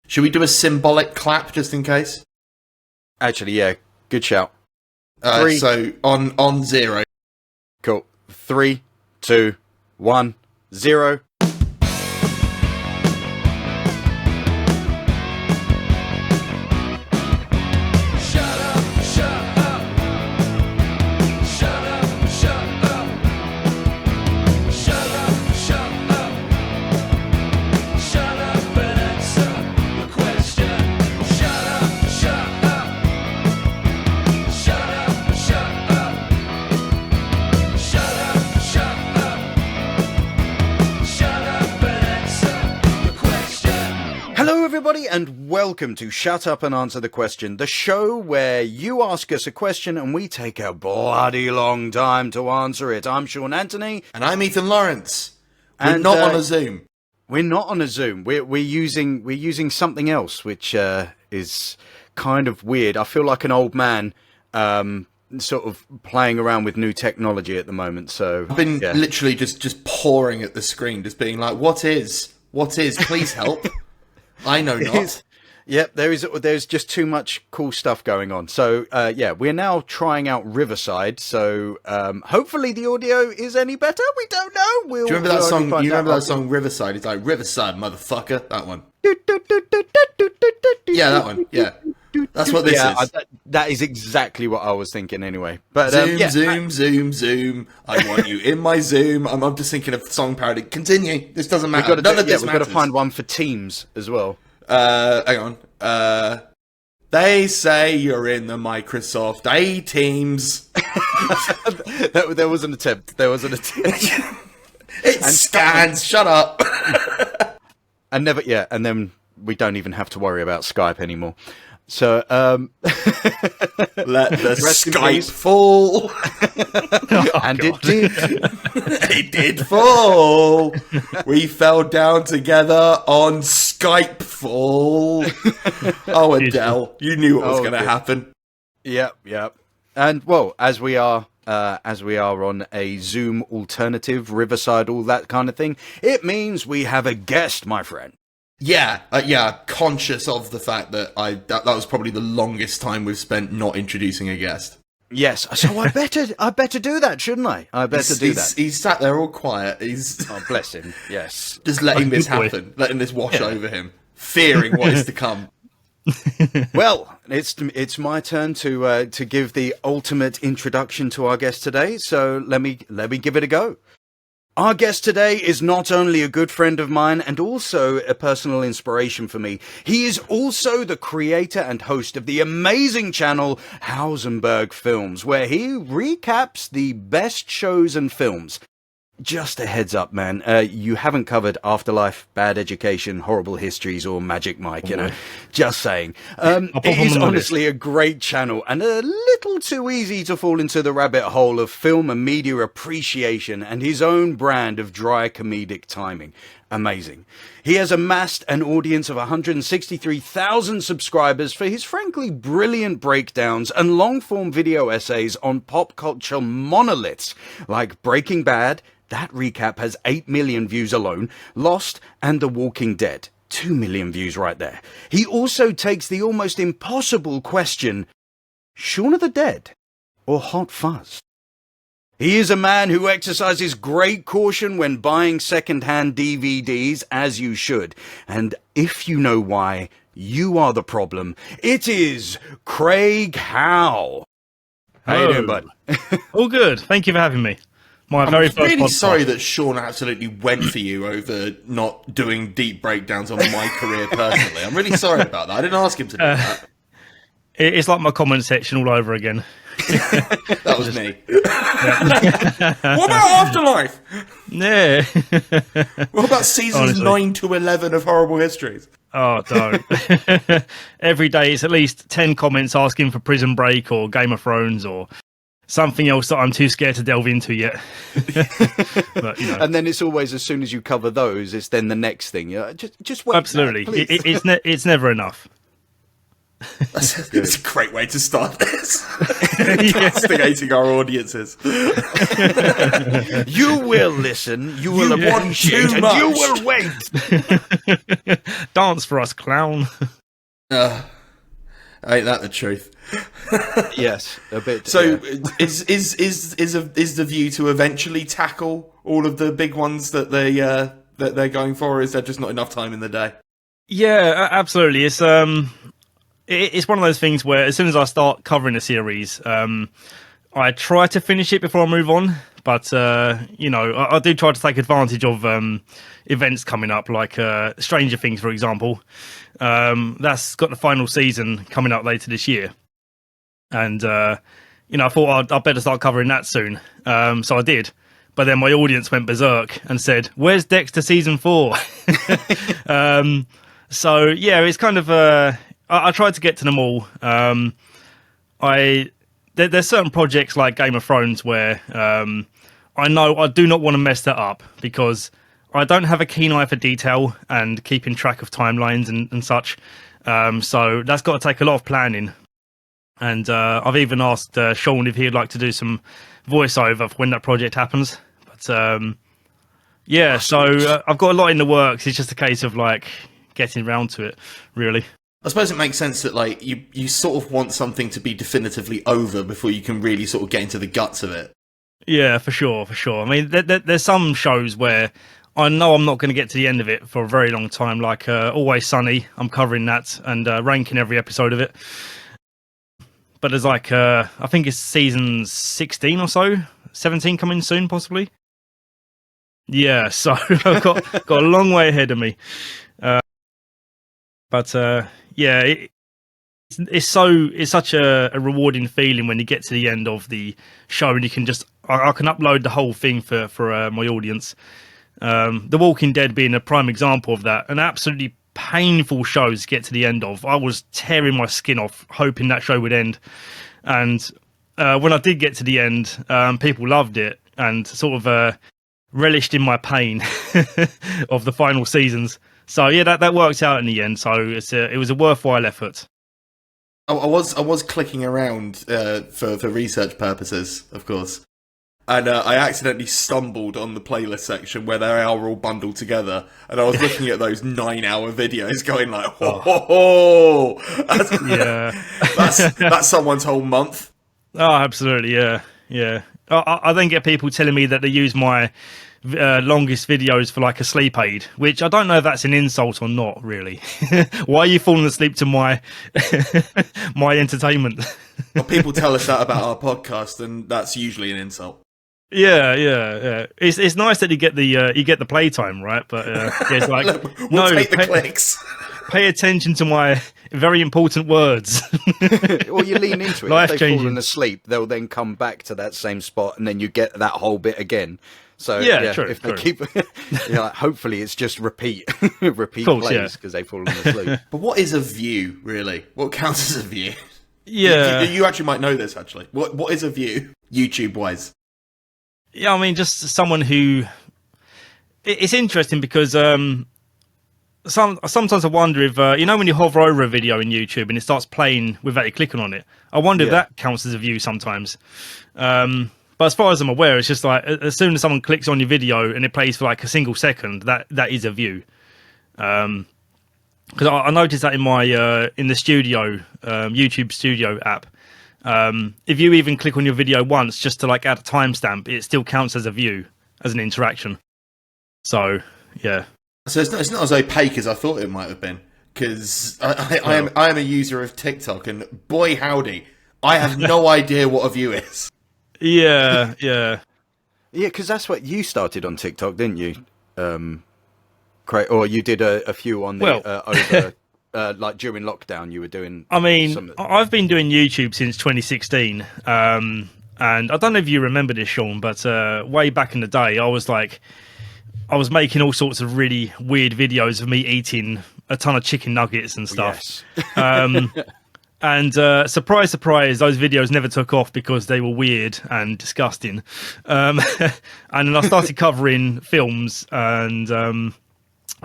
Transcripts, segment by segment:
Should we do a symbolic clap just in case? Actually, yeah, good shout. So on 0. Cool. 3, 2, 1, 0. And welcome to Shut Up and Answer the Question, the show where you ask us a question and we take a bloody long time to answer it. I'm Sean Antony. And I'm Ethan Lawrence. We're not on a Zoom. We're not on a Zoom. We're using something else, which is kind of weird. I feel like an old man sort of playing around with new technology at the moment. So I've been literally just pouring at the screen, just being like, what is? Please help. I know not. Yep, there's just too much cool stuff going on. So, we're now trying out Riverside. So, hopefully the audio is any better. We don't know. Do you remember that song? You remember that song, Riverside? It's like, Riverside, motherfucker. That one. Yeah, that one. Yeah. That's what this is. That is exactly what I was thinking anyway. But Zoom. I want you in my Zoom. I'm just thinking of song parody. Continue. This doesn't matter. None of this matters. We've got to find one for Teams as well. Hang on. They say you're in the Microsoft A Teams. There was an attempt. It scans. Shut up. And then we don't even have to worry about Skype anymore. So, let the Skype fall. And God. It did. It did fall. We fell down together on Skype fall. Oh, Adele, you knew what was going to happen. Yep. And well, as we are on a Zoom alternative, Riverside, all that kind of thing, it means we have a guest, my friend. Yeah, conscious of the fact that that was probably the longest time we've spent not introducing a guest. Yes, so I better do that, shouldn't I? I better do that. He's sat there all quiet. Oh, bless him. Yes, just letting this happen, letting this wash over him, fearing what is to come. Well, it's my turn to give the ultimate introduction to our guest today. So let me give it a go. Our guest today is not only a good friend of mine and also a personal inspiration for me. He is also the creator and host of the amazing channel Howesenberg Films, where he recaps the best shows and films. Just a heads up, man, you haven't covered Afterlife, Bad Education, Horrible Histories, or Magic Mike, you know. Just saying. It is honestly a great channel and a little too easy to fall into the rabbit hole of film and media appreciation and his own brand of dry comedic timing. Amazing. He has amassed an audience of 163,000 subscribers for his frankly brilliant breakdowns and long-form video essays on pop culture monoliths like Breaking Bad. That recap has 8 million views alone. Lost and The Walking Dead. 2 million views right there. He also takes the almost impossible question, Shaun of the Dead or Hot Fuzz? He is a man who exercises great caution when buying second-hand DVDs, as you should. And if you know why, you are the problem. It is Craig Howe. How you doing, bud? All good. Thank you for having me. I'm really sorry that Sean absolutely went for you over not doing deep breakdowns on my career personally. I'm really sorry about that. I didn't ask him to do that. It's like my comment section all over again. That was me. What about Afterlife? Yeah. What about seasons 9 to 11 of Horrible Histories? Oh, don't. Every day it's at least 10 comments asking for Prison Break or Game of Thrones or something else that I'm too scared to delve into yet. But, you know. And then it's always, as soon as you cover those, it's then the next thing. Just wait. Absolutely. It's never enough. That's a great way to start this. Castigating our audiences. You will listen, you will appreciate, and you will wait. Dance for us, clown. Ain't that the truth? Yes, a bit. So, is the view to eventually tackle all of the big ones that they're going for? Or is there just not enough time in the day? Yeah, absolutely. It's one of those things where as soon as I start covering a series, I try to finish it before I move on. But, I do try to take advantage of events coming up, like Stranger Things, for example. That's got the final season coming up later this year. And, I thought I'd better start covering that soon. So I did. But then my audience went berserk and said, "Where's Dexter season 4?" So, yeah, it's kind of... I tried to get to them all. There's certain projects like Game of Thrones where I know I do not want to mess that up because I don't have a keen eye for detail and keeping track of timelines and such. So that's got to take a lot of planning. And I've even asked Sean if he'd like to do some voiceover for when that project happens. But so I've got a lot in the works. It's just a case of getting around to it, really. I suppose it makes sense that you sort of want something to be definitively over before you can really sort of get into the guts of it. Yeah, for sure. I mean, there's some shows where I know I'm not going to get to the end of it for a very long time, like Always Sunny. I'm covering that and ranking every episode of it. But there's I think it's season 16 or so, 17 coming soon, possibly. Yeah, so I've got a long way ahead of me. It's such a rewarding feeling when you get to the end of the show and you can I can upload the whole thing for my audience. The Walking Dead being a prime example of that, an absolutely painful show to get to the end of. I was tearing my skin off hoping that show would end, and when I did get to the end, people loved it and sort of relished in my pain of the final seasons. So yeah, that worked out in the end. So it was a worthwhile effort. I was clicking around for research purposes, of course, and I accidentally stumbled on the playlist section where they are all bundled together, and I was looking at those 9-hour videos, going like, "Oh, that's someone's whole month." Oh, absolutely, yeah. I then get people telling me that they use my longest videos for a sleep aid, which I don't know if that's an insult or not, really. Why are you falling asleep to my my entertainment? Well, people tell us that about our podcast, and that's usually an insult. Yeah. It's nice that you get the playtime, right? But it's we'll take the clicks. Pay attention to my very important words. Well, you lean into it. Life if they've changing. fallen asleep, they'll then come back to that same spot, and then you get that whole bit again. So true, if they true. keep, hopefully it's just repeat course, plays because they've fallen asleep. But what is a view, really? What counts as a view? Yeah, you actually might know this. Actually, what is a view, YouTube wise? Yeah, I mean, just someone who. It's interesting because sometimes I wonder if when you hover over a video in YouTube and it starts playing without you clicking on it. I wonder if that counts as a view sometimes. But as far as I'm aware, it's just as soon as someone clicks on your video and it plays for a single second, that is a view. Because I noticed that in my in the studio YouTube Studio app, if you even click on your video once just to add a timestamp, it still counts as a view, as an interaction. So yeah. So it's not as opaque as I thought it might have been, because I am a user of TikTok, and boy howdy, I have no idea what a view is. Yeah. Because that's what you started on TikTok, didn't you? Or you did a few on the over during lockdown. You were doing. I mean, I've been doing YouTube since 2016, and I don't know if you remember this, Sean, but way back in the day, I was making all sorts of really weird videos of me eating a ton of chicken nuggets and stuff. Yes. And surprise, surprise, those videos never took off because they were weird and disgusting. And then I started covering films, and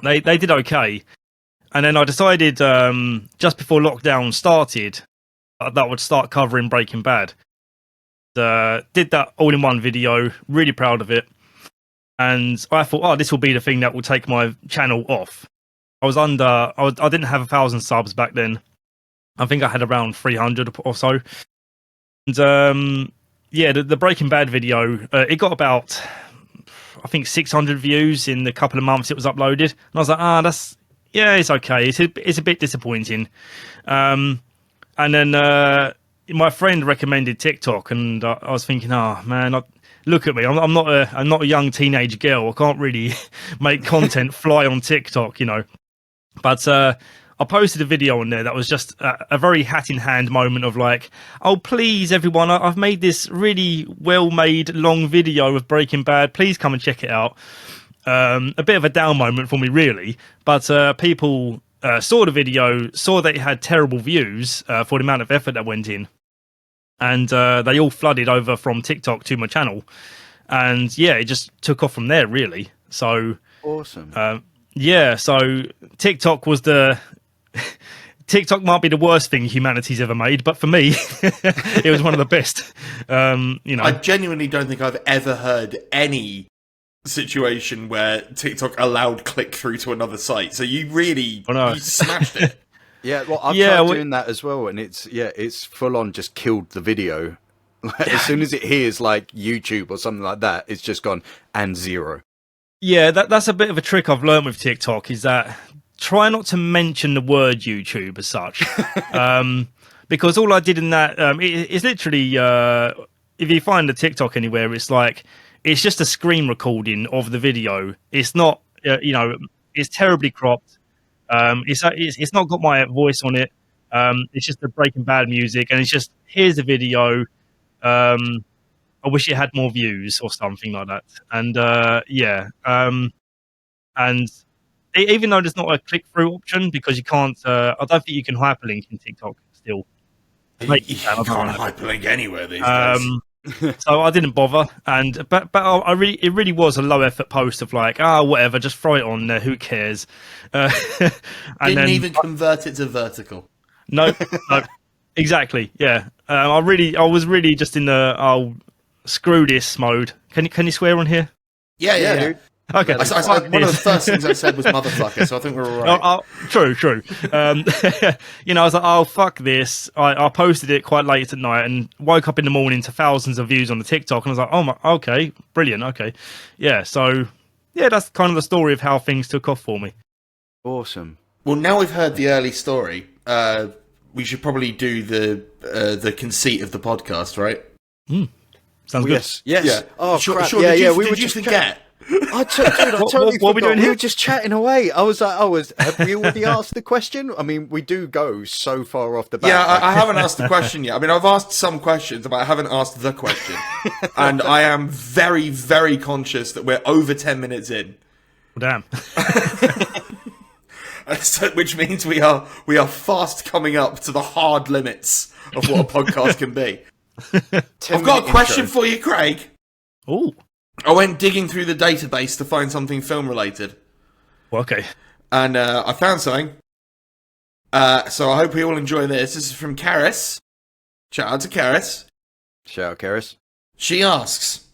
they did okay. And then I decided just before lockdown started that I would start covering Breaking Bad. Did that all in one video, really proud of it. And I thought, oh, this will be the thing that will take my channel off. I didn't have 1,000 subs back then. I think I had around 300 or so. And the Breaking Bad video, it got about, I think, 600 views in the couple of months it was uploaded. And I was like, it's okay. It's a bit disappointing. And then my friend recommended TikTok, and I was thinking, oh man, look at me. I'm not a young teenage girl. I can't really make content fly on TikTok, you know. But I posted a video on there that was just a very hat in hand moment of like, oh please everyone, I've made this really well made long video of Breaking Bad. Please come and check it out. A bit of a down moment for me, really. But people saw the video, saw that it had terrible views for the amount of effort that went in. And they all flooded over from TikTok to my channel. And yeah, it just took off from there, really. So awesome. So TikTok was TikTok might be the worst thing humanity's ever made, but for me, it was one of the best. You know, I genuinely don't think I've ever heard any situation where TikTok allowed click through to another site. So you really you smashed it. Yeah, well, I've tried doing that as well, and it's full on just killed the video. Like, as soon as it hears like YouTube or something like that, it's just gone and zero. Yeah, that's a bit of a trick I've learned with TikTok, is that try not to mention the word YouTube as such. Because all I did in that, it's literally, if you find a TikTok anywhere, it's just a screen recording of the video. It's not, it's terribly cropped. It's not got my voice on it. It's just the Breaking Bad music, and it's just, here's the video. I wish it had more views or something like that. And and even though there's not a click-through option, because you can't, I don't think you can hyperlink in TikTok still. You can't hyperlink anywhere these days. So I didn't bother, but it really was a low-effort post of like, whatever, just throw it on there, who cares? Didn't even convert it to vertical. No, exactly, yeah. I was really just in the screw this mode. Can you swear on here? Yeah. Dude. Okay. One of the first things I said was motherfucker, so I think we're all right. True. I was like, oh, fuck this. I posted it quite late at night and woke up in the morning to thousands of views on the TikTok, and I was like, oh my, okay, brilliant, okay. Yeah, so, yeah, that's kind of the story of how things took off for me. Awesome. Well, now we've heard the early story, we should probably do the conceit of the podcast, right? Sounds good. Yes. Yeah. Oh, sure, crap. Sure. Yeah, Did you forget? I totally what are we doing We here? were just chatting away. I was like, have we already asked the question? I mean, we do go so far off the bat. Yeah, I haven't asked the question yet. I mean, I've asked some questions, but I haven't asked the question. And I am very, very conscious that we're over 10 minutes in. Damn. Which means we are fast coming up to the hard limits of what a podcast can be. I've got a question for you, Craig. Ooh. I went digging through the database to find something film related. Okay. And I found something. So I hope we all enjoy this. This is from Karis. Shout out to Karis. Shout out, Karis. She asks,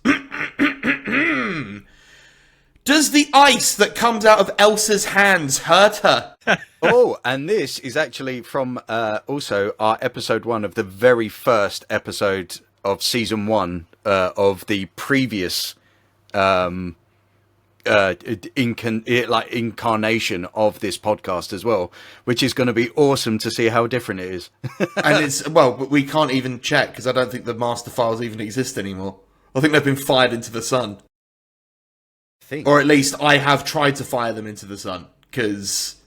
does the ice that comes out of Elsa's hands hurt her? Oh, and this is actually from also our episode 1 of the very first episode of season 1 of the previous incarnation of this podcast as well, which is going to be awesome to see how different it is. And but we can't even check because I don't think the master files even exist anymore. I think they've been fired into the sun. Or at least I have tried to fire them into the sun because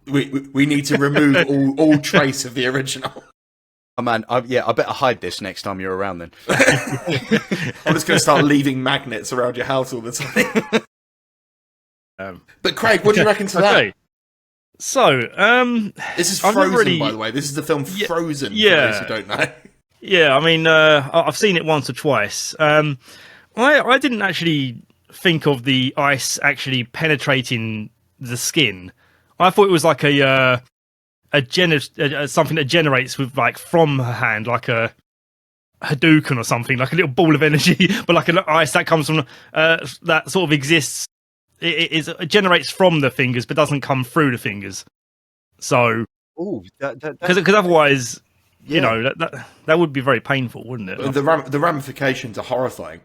we need to remove all trace of the original. Oh man, I better hide this next time you're around then. I'm just going to start leaving magnets around your house all the time. But Craig, what do you reckon to that? So, this is Frozen, by the way. This is the film Frozen, for those who don't know. Yeah, I mean, I've seen it once or twice. I didn't actually think of the ice actually penetrating the skin I thought it was like something that generates with like from her hand, like a Hadouken or something, like a little ball of energy, but like an ice that comes from that sort of exists. It generates from the fingers, but doesn't come through the fingers. So, because otherwise, you know, that would be very painful, wouldn't it? The ramifications are horrifying.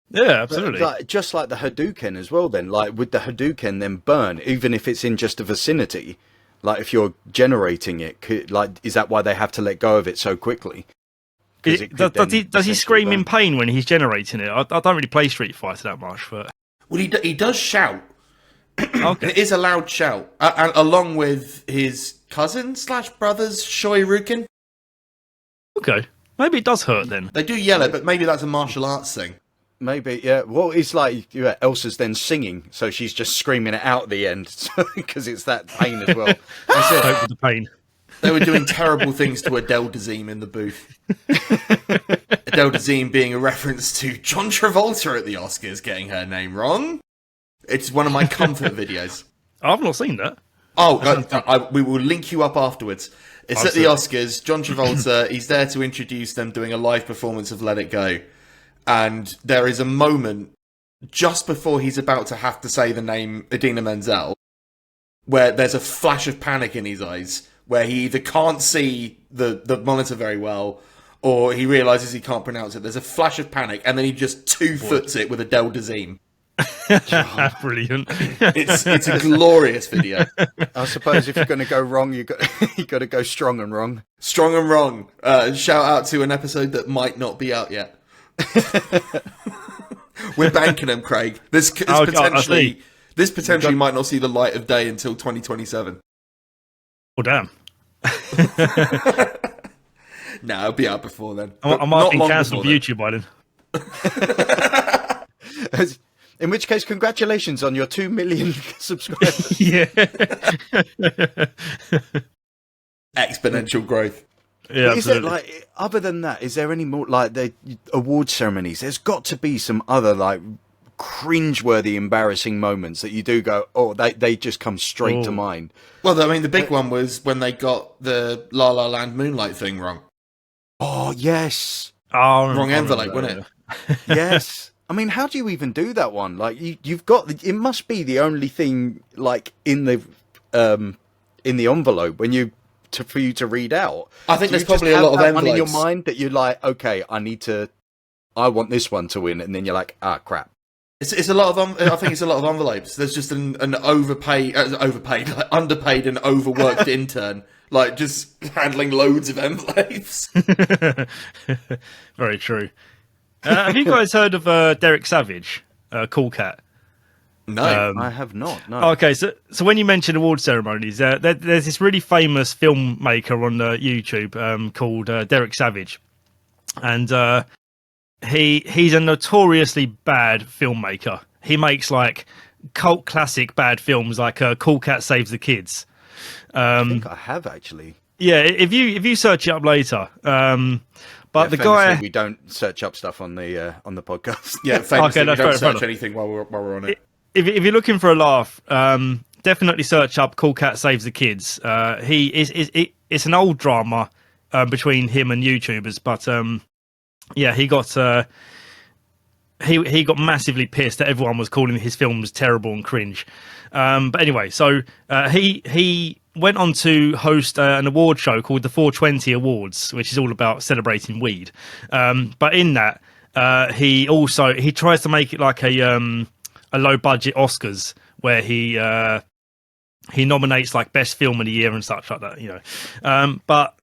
Yeah, absolutely. Just like the Hadouken as well. Then, like would the Hadouken then burn, even if it's in just a vicinity? Like if you're generating it, is that why they have to let go of it so quickly? Does he scream in pain when he's generating it? I don't really play Street Fighter that much, but well, he does shout. Okay. It is a loud shout, along with his cousin / brother's Shoryuken. Okay, maybe it does hurt then. They do yell it, but maybe that's a martial arts thing. Maybe, yeah. Well, it's like Elsa's then singing, so she's just screaming it out at the end because it's that pain as well. That's it. Hope with the pain. They were doing terrible things to Adele Dazeem in the booth. Adele Dazeem being a reference to John Travolta at the Oscars getting her name wrong. It's one of my comfort videos. I've not seen that. Oh, we will link you up afterwards. It's at the Oscars. John Travolta, he's there to introduce them doing a live performance of Let It Go. And there is a moment just before he's about to have to say the name Idina Menzel where there's a flash of panic in his eyes, where he either can't see the monitor very well or he realises he can't pronounce it. There's a flash of panic, and then he just 2-foots it with Adele Dazeem. Brilliant. It's a glorious video. I suppose if you're going to go wrong, you got to go strong and wrong. Strong and wrong. Shout out to an episode that might not be out yet. We're banking them, Craig. This potentially might not see the light of day until 2027. Oh, damn. No, it'll be out before then. I might have been cancelled for YouTube by then. In which case, congratulations on your 2 million subscribers. Yeah. Exponential growth. Yeah, is it like, other than that, is there any more like the award ceremonies? There's got to be some other like cringeworthy, embarrassing moments that you do go, oh, they just come straight to mind. Well, I mean, the big one was when they got the La La Land Moonlight thing wrong. Oh, yes. Oh, wrong envelope, wasn't it? Yes. I mean, how do you even do that one? Like, you've got it must be the only thing like in the envelope for you to read out. I think there's probably a lot of envelopes one in your mind that you're like, okay, I want this one to win, and then you're like, ah, crap. It's a lot of I think it's a lot of envelopes. There's just an underpaid and overworked intern, like just handling loads of envelopes. Very true. Have you guys heard of Derek Savage, Cool Cat? No, I have not. No. Okay, so when you mentioned award ceremonies, there's this really famous filmmaker on YouTube called Derek Savage, and he's a notoriously bad filmmaker. He makes like cult classic bad films, like Cool Cat Saves the Kids. I think I have actually. Yeah, if you search it up later. But the guy, we don't search up stuff on the podcast. Yeah, famously, okay, we don't search anything while we're on it. If you're looking for a laugh, definitely search up Cool Cat Saves the Kids. It's an old drama between him and YouTubers, but yeah, he got massively pissed that everyone was calling his films terrible and cringe. But anyway, so he went on to host an award show called the 420 Awards, which is all about celebrating weed. But in that, he tries to make it like a low budget Oscars where he nominates like best film of the year and such like that, you know. But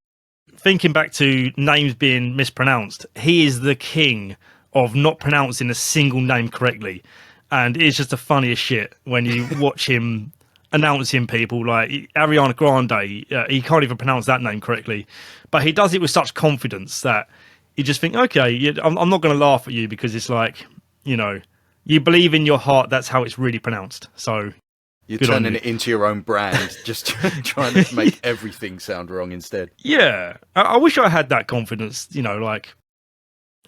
thinking back to names being mispronounced, he is the king of not pronouncing a single name correctly, and it's just the funniest shit when you watch him announcing people like Ariana Grande. He can't even pronounce that name correctly, but he does it with such confidence that you just think, okay, I'm not going to laugh at you because it's like, you know, you believe in your heart that's how it's really pronounced. So you're turning it into your own brand, just trying to make everything sound wrong instead. Yeah, I wish I had that confidence. You know, like,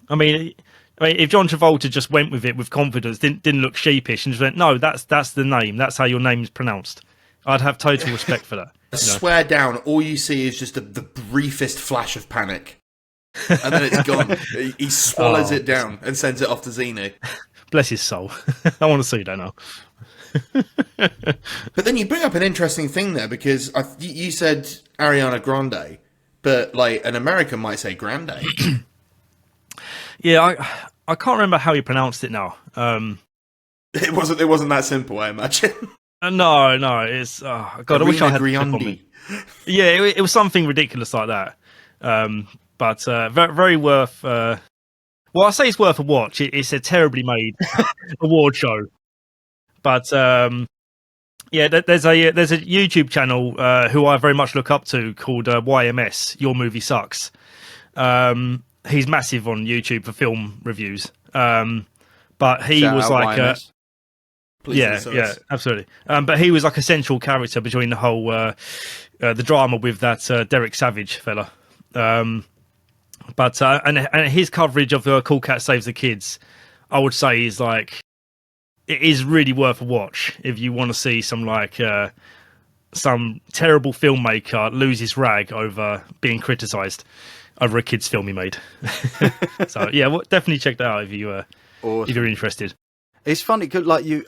I mean, if John Travolta just went with it with confidence, didn't look sheepish, and just went, no, that's the name, that's how your name's pronounced. I'd have total respect for that. Swear down, all you see is just the briefest flash of panic. And then it's gone. He swallows it down and sends it off to Xenu. Bless his soul. I want to see that now. But then you bring up an interesting thing there, because you said Ariana Grande, but like an American might say Grande. Yeah, I can't remember how you pronounced it now. It wasn't that simple, I imagine. No, it's God. I wish I had. Yeah, it was something ridiculous like that. But very worth. Well, I say it's worth a watch. It's a terribly made award show. But yeah, there's a YouTube channel who I very much look up to called YMS. Your Movie Sucks. He's massive on YouTube for film reviews. But he was like. Yeah, absolutely. But he was like a central character between the whole the drama with that Derek Savage fella. But and his coverage of Cool Cat Saves the Kids, I would say, is like, it is really worth a watch if you want to see some terrible filmmaker lose his rag over being criticised over a kid's film he made. So yeah, definitely check that out if you awesome. If you're interested. It's funny, like you.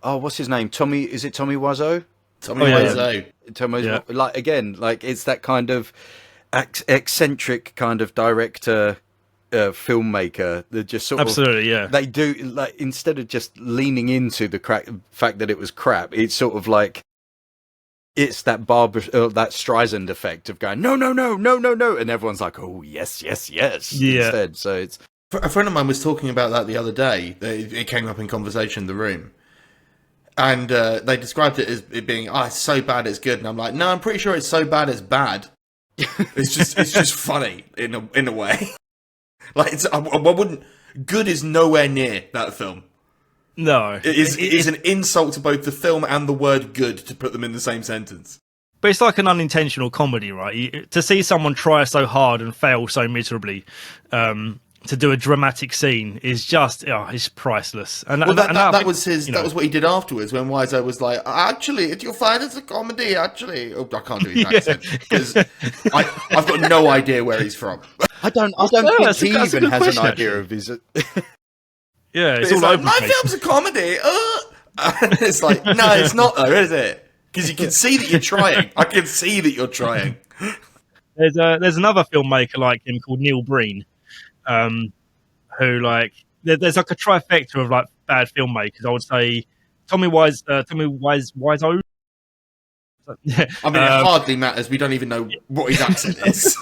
What's his name? Tommy? Is it Tommy Wiseau? Tommy Wiseau. Tommy, like again, like it's that kind of eccentric kind of director, filmmaker that just sort absolutely, of they do, like, instead of just leaning into the fact that it was crap, it's sort of like it's that that Streisand effect of going no, and everyone's like, oh yes, instead. So it's. A friend of mine was talking about that the other day. It came up in conversation in the room. And they described it as it being, it's so bad it's good. And I'm like, no, I'm pretty sure it's so bad it's bad. It's just funny in a way. Like, I wouldn't... Good is nowhere near that film. No. It is an insult to both the film and the word good to put them in the same sentence. But it's like an unintentional comedy, right? To see someone try so hard and fail so miserably... to do a dramatic scene is just it's priceless. And that was his. That was what he did afterwards when Wiseau was like, "Actually, do you find it's a comedy?" Actually, I can't do his accent because I've got no idea where he's from. I don't think he even has an idea of his. Yeah, it's all like, my film's a comedy. And it's like, no, it's not though, is it? Because you can see that you're trying. I can see that you're trying. There's another filmmaker like him called Neil Breen. Who like there's like a trifecta of like bad filmmakers. I would say Tommy Wiseau. I mean, it hardly matters. We don't even know what his accent is.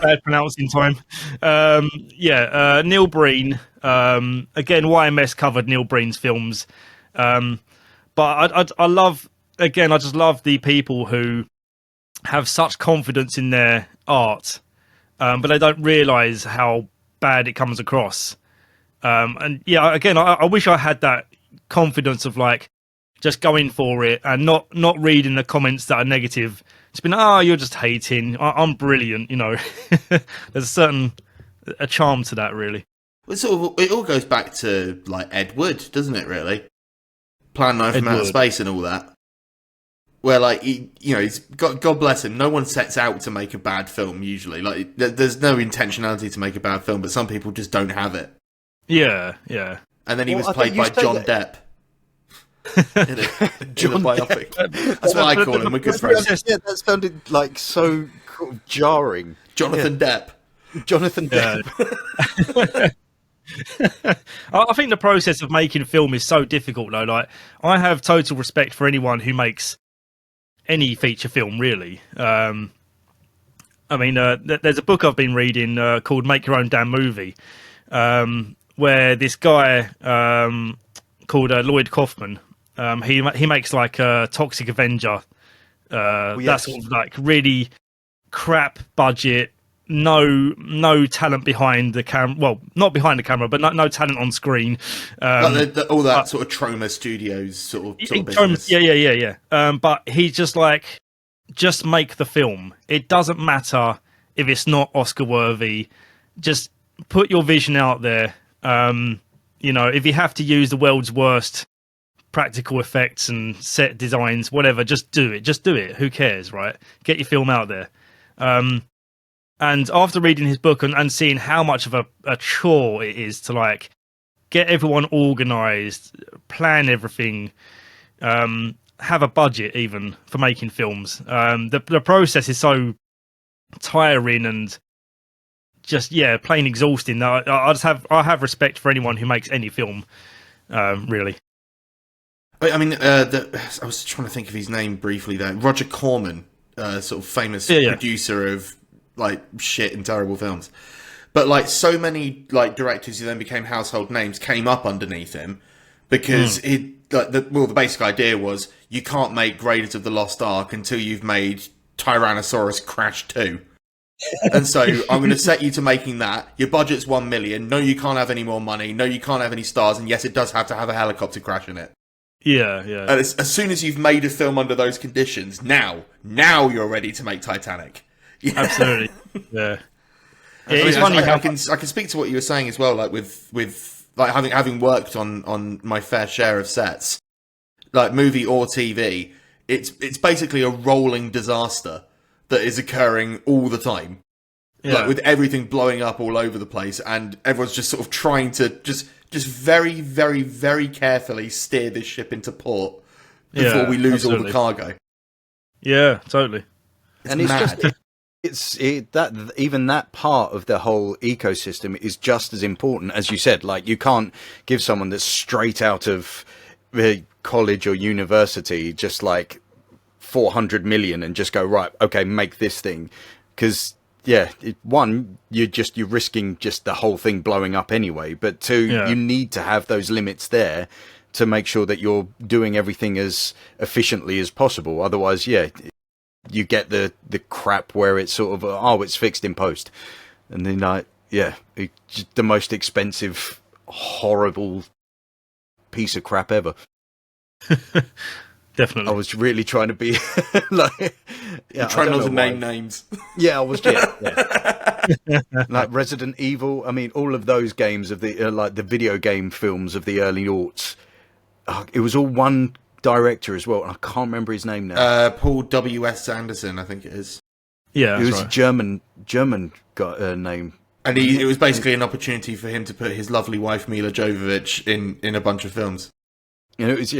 Bad pronouncing time. Neil Breen. Again, YMS covered Neil Breen's films. But I love, again, I just love the people who have such confidence in their art. But they don't realise how bad it comes across. And yeah, again, I wish I had that confidence of like just going for it and not reading the comments that are negative. It's been, you're just hating. I'm brilliant, you know. There's a charm to that, really. Well, it all goes back to like Ed Wood, doesn't it? Really, Plan 9 from Outer Space and all that. Where, like, he's got, God bless him, no one sets out to make a bad film, usually. Like, there's no intentionality to make a bad film, but some people just don't have it. Yeah. And then he was played by John Depp. in a biopic. That's what I call him, we're good friends. Yeah, that sounded, like, so jarring. Jonathan Depp. Jonathan Depp. I think the process of making a film is so difficult, though. Like, I have total respect for anyone who makes any feature film, really. I mean, there's a book I've been reading called Make Your Own Damn Movie, where this guy called Lloyd Kaufman, he makes like a Toxic Avenger, that sort of like really crap budget, no talent behind the camera. Well, not behind the camera, but no talent on screen. Like all that sort of Troma Studios sort of business. Yeah. But he's just like, just make the film. It doesn't matter if it's not Oscar worthy. Just put your vision out there. If you have to use the world's worst practical effects and set designs, whatever. Just do it. Just do it. Who cares, right? Get your film out there. And after reading his book and seeing how much of a chore it is to like get everyone organized, plan everything, have a budget even for making films. The process is so tiring and just plain exhausting. I have respect for anyone who makes any film, really. I mean, I was trying to think of his name briefly there. Roger Corman, sort of famous producer of like shit and terrible films. But like so many like directors who then became household names came up underneath him because the basic idea was you can't make Raiders of the Lost Ark until you've made Tyrannosaurus Crash 2. And so I'm going to set you to making that. Your budget's $1 million. No, you can't have any more money. No, you can't have any stars. And yes, it does have to have a helicopter crash in it. Yeah. And as soon as you've made a film under those conditions, now you're ready to make Titanic. Yeah. Absolutely. Yeah. It's funny. I can speak to what you were saying as well. Like with like having worked on my fair share of sets, like movie or TV, it's basically a rolling disaster that is occurring all the time. Yeah. Like with everything blowing up all over the place, and everyone's just sort of trying to just very, very, very carefully steer this ship into port before we lose all the cargo. Yeah, totally. And it's mad. That even that part of the whole ecosystem is just as important as you said. Like you can't give someone that's straight out of college or university just like 400 million and just go right, okay, make this thing, because you're risking just the whole thing blowing up anyway. But two, you need to have those limits there to make sure that you're doing everything as efficiently as possible. Otherwise, you get the crap where it's sort of it's fixed in post, and then the most expensive, horrible piece of crap ever. Definitely. I was really trying to be like, trying not to name names. Yeah, I was. Like Resident Evil. I mean, all of those games of the like the video game films of the early aughts. It was all one director as well, and I can't remember his name now. Paul W.S. Anderson, I think it is. Yeah, it was right. German got a name, and it was basically an opportunity for him to put his lovely wife Mila Jovovich in a bunch of films. You know, it was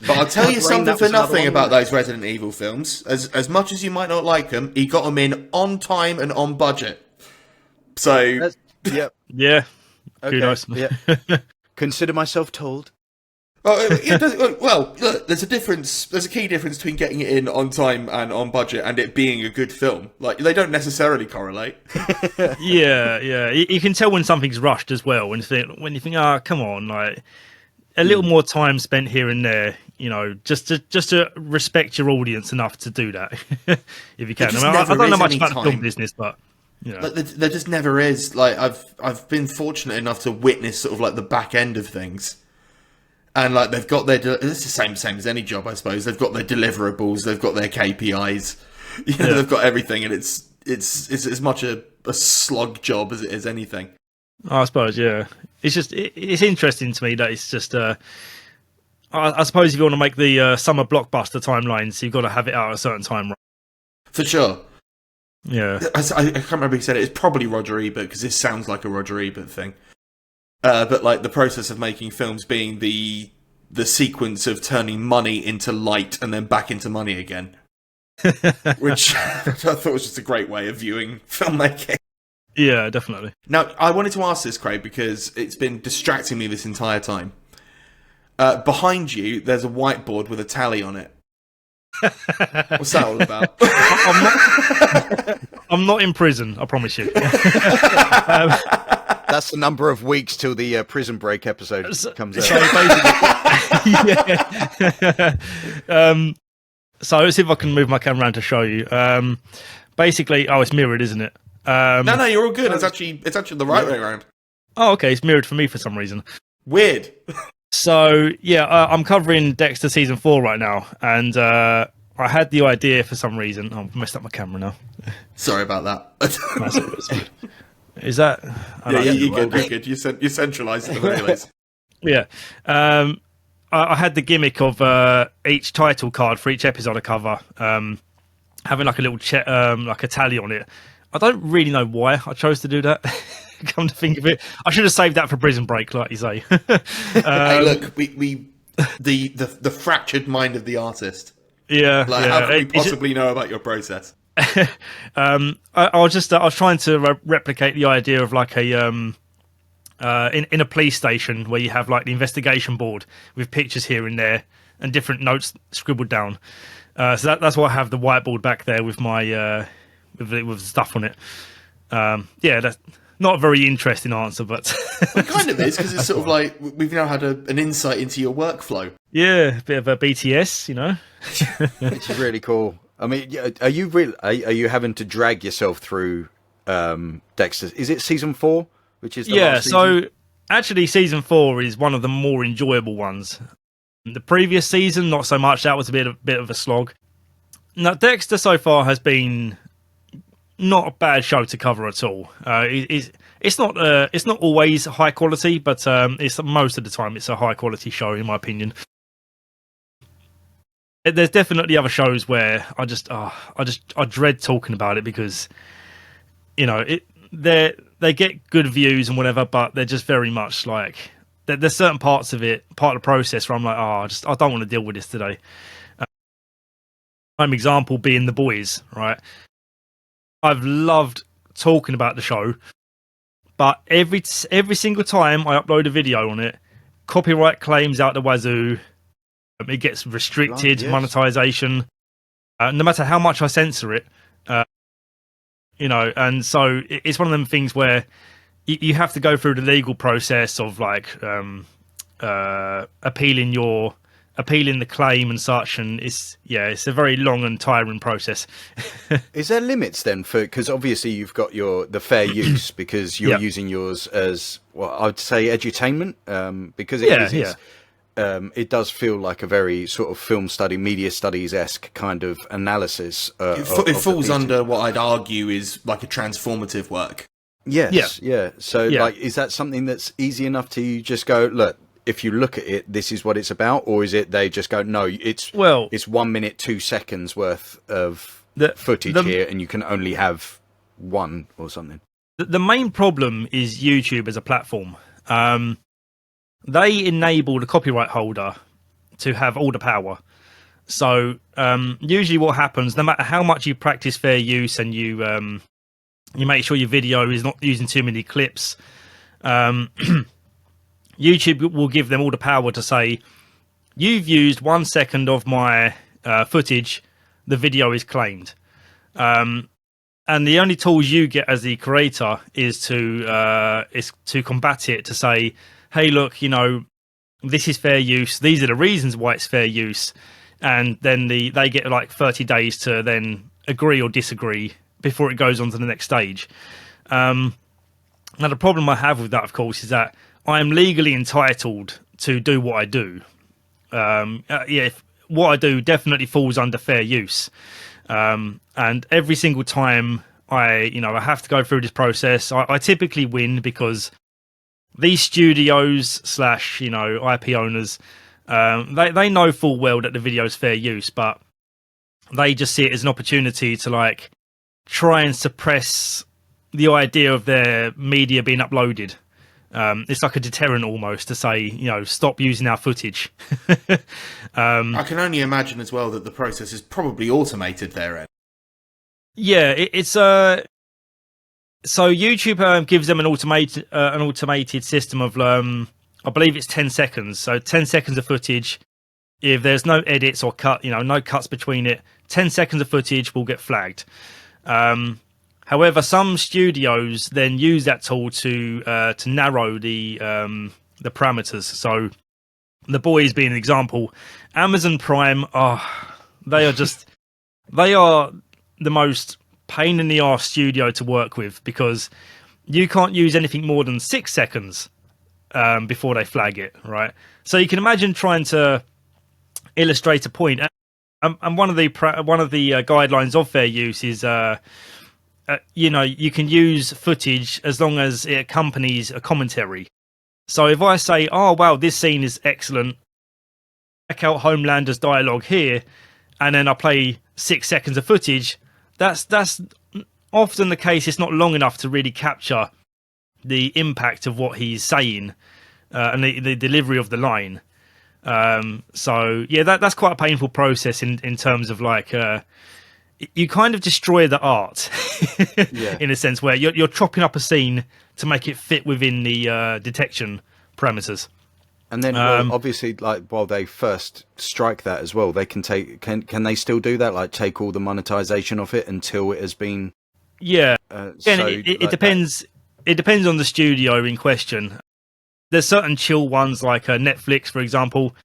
But I'll tell you something for nothing about those Resident Evil films. As much as you might not like them, he got them in on time and on budget. So, yeah. Okay. Nice. Yeah. Consider myself told. Well, look, there's a difference. There's a key difference between getting it in on time and on budget, and it being a good film. Like they don't necessarily correlate. Yeah. You can tell when something's rushed as well. When you think, come on, like a little more time spent here and there. You know, just to respect your audience enough to do that, if you can. I don't know much about the film business, but. Yeah. Like, there just never is. Like I've been fortunate enough to witness sort of like the back end of things. And like they've got it's the same as any job, I suppose. They've got their deliverables, they've got their KPIs, they've got everything, and it's as much a slog job as it is anything. I suppose, yeah. It's just it's interesting to me that it's just. I suppose if you want to make the summer blockbuster timelines, you've got to have it out at a certain time, right? For sure. Yeah. I can't remember who said it. It's probably Roger Ebert, because this sounds like a Roger Ebert thing. But like the process of making films being the sequence of turning money into light and then back into money again, which I thought was just a great way of viewing filmmaking. Yeah, definitely. Now, I wanted to ask this, Craig, because it's been distracting me this entire time. Behind you, there's a whiteboard with a tally on it. What's that all about? I'm not in prison, I promise you. That's the number of weeks till the Prison Break episode comes out. So basically, so let's see if I can move my camera around to show you. Basically, it's mirrored, isn't it? No, you're all good. It's actually the right way around. Oh, okay. It's mirrored for me for some reason. Weird. So I'm covering Dexter season 4 right now, and I had the idea for some reason. I've messed up my camera now. Sorry about that. That's it. Is that? You're good. You're good. You centralised it, anyways. Yeah. I had the gimmick of each title card for each episode I cover having like a little like a tally on it. I don't really know why I chose to do that. Come to think of it, I should have saved that for Prison Break, like you say. Hey, look, the fractured mind of the artist. Yeah, Like, how can we possibly know about your process? I was trying to replicate the idea of like a in a police station where you have like the investigation board with pictures here and there and different notes scribbled down. So that's why I have the whiteboard back there with my with stuff on it. Yeah, that's not a very interesting answer, but it kind of is, because it's sort of like we've now had an insight into your workflow. Yeah, a bit of a BTS, you know. Which is really cool. I mean, are you having to drag yourself through Dexter? Is it season 4, which is the last season? So actually season 4 is one of the more enjoyable ones. The previous season, not so much. That was a bit of a slog. Now, Dexter so far has been not a bad show to cover at all. It's not always high quality, but it's most of the time it's a high quality show in my opinion. There's definitely other shows where I dread talking about it because, you know, they get good views and whatever, but they're just very much like there's certain parts of it, part of the process where I'm like, I don't want to deal with this today. Prime example being The Boys, right? I've loved talking about the show, but every single time I upload a video on it, copyright claims out the wazoo. It gets restricted, yes. Monetization, no matter how much I censor it, you know. And so it's one of them things where you have to go through the legal process of like appealing the claim and such, and it's a very long and tiring process. Is there limits then because obviously you've got the fair use because you're using yours as I'd say edutainment, because it does feel like a very sort of film study, media studies-esque kind of analysis. It falls under what I'd argue is like a transformative work. Yes, yeah. So like, is that something that's easy enough to just go, look, if you look at it, this is what it's about, or is it they just go, no, it's 1 minute 2 seconds worth of footage here, and you can only have one or something? The main problem is YouTube as a platform. They enable the copyright holder to have all the power. So usually what happens, no matter how much you practice fair use and you make sure your video is not using too many clips, YouTube will give them all the power to say, you've used 1 second of my footage, the video is claimed. And the only tools you get as the creator is to combat it, to say, hey, look, you know, this is fair use. These are the reasons why it's fair use. And then they get like 30 days to then agree or disagree before it goes on to the next stage. Now, the problem I have with that, of course, is that I am legally entitled to do what I do. What I do definitely falls under fair use. And every single time I have to go through this process, I typically win because these studios / IP owners, they know full well that the video is fair use, but they just see it as an opportunity to like try and suppress the idea of their media being uploaded. It's like a deterrent almost to say, you know, stop using our footage. I can only imagine as well that the process is probably automated their end. Yeah, it's so YouTube gives them an automated system of I believe it's 10 seconds. So 10 seconds of footage. If there's no edits or no cuts between it, 10 seconds of footage will get flagged. However, some studios then use that tool to narrow the parameters. So, The Boys being an example, Amazon Prime, they are the most pain in the arse studio to work with because you can't use anything more than 6 seconds before they flag it, right? So you can imagine trying to illustrate a point, and one of the guidelines of fair use is. You can use footage as long as it accompanies a commentary. So if I say, oh, wow, this scene is excellent, check out Homelander's dialogue here, and then I play 6 seconds of footage, that's often the case. It's not long enough to really capture the impact of what he's saying and the delivery of the line. So yeah, that's quite a painful process in terms of like you kind of destroy the art in a sense where you're chopping up a scene to make it fit within the detection parameters. And then obviously, like while they first strike that as well, they can take can they still do that? Like take all the monetization of it until it has been. Yeah, it depends. It depends on the studio in question. There's certain chill ones like Netflix, for example.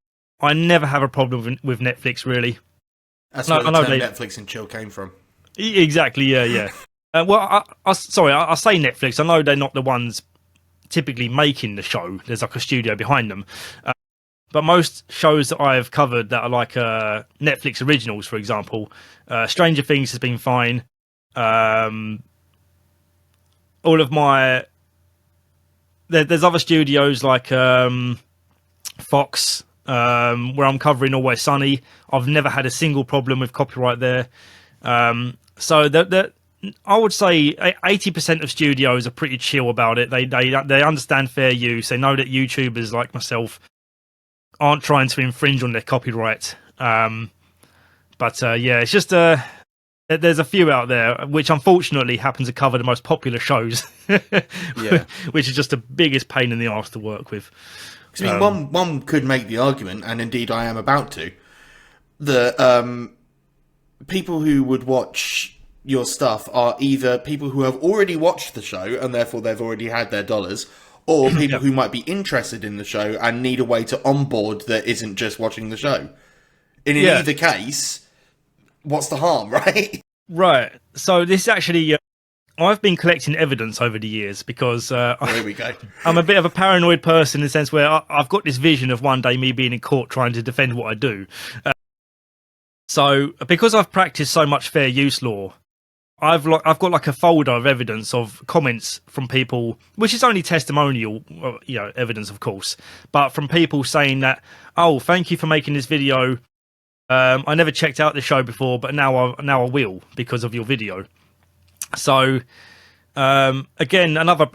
I never have a problem with Netflix, really. That's where the term Netflix and chill came from. Exactly, yeah. Well, I say Netflix. I know they're not the ones typically making the show. There's like a studio behind them. But most shows that I've covered that are like Netflix originals, for example, Stranger Things has been fine. All of my... There's other studios like Fox, where I'm covering Always Sunny. I've never had a single problem with copyright there. So I would say 80% of studios are pretty chill about it. They understand fair use. They know that YouTubers like myself aren't trying to infringe on their copyright. But yeah, it's just there's a few out there which unfortunately happen to cover the most popular shows, which is just the biggest pain in the arse to work with. I mean, one could make the argument, and indeed I am about to, that people who would watch your stuff are either people who have already watched the show and therefore they've already had their dollars, or people who might be interested in the show and need a way to onboard that isn't just watching the show. In either case, what's the harm, right? Right. So this actually, I've been collecting evidence over the years because here we go. I'm a bit of a paranoid person in the sense where I've got this vision of one day me being in court trying to defend what I do. So because I've practiced so much fair use law, I've got like a folder of evidence of comments from people, which is only testimonial, evidence, of course, but from people saying that, oh, thank you for making this video. I never checked out the show before, but now I will because of your video. So again, another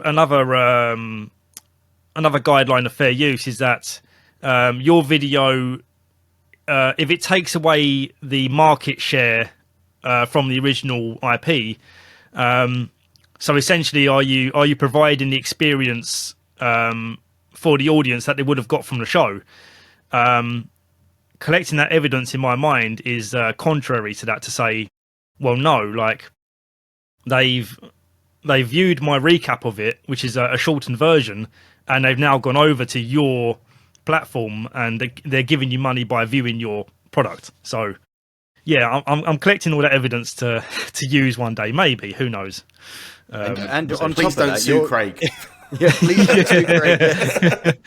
guideline of fair use is that your video, if it takes away the market share from the original IP, so essentially, are you providing the experience for the audience that they would have got from the show? Collecting that evidence in my mind is contrary to that. To say, well, no, like they viewed my recap of it, which is a shortened version, and they've now gone over to your platform and they're giving you money by viewing your product. So yeah, I'm collecting all that evidence to use one day, maybe, who knows. And so on please top of don't that, sue Craig. Yeah, please don't sue Craig.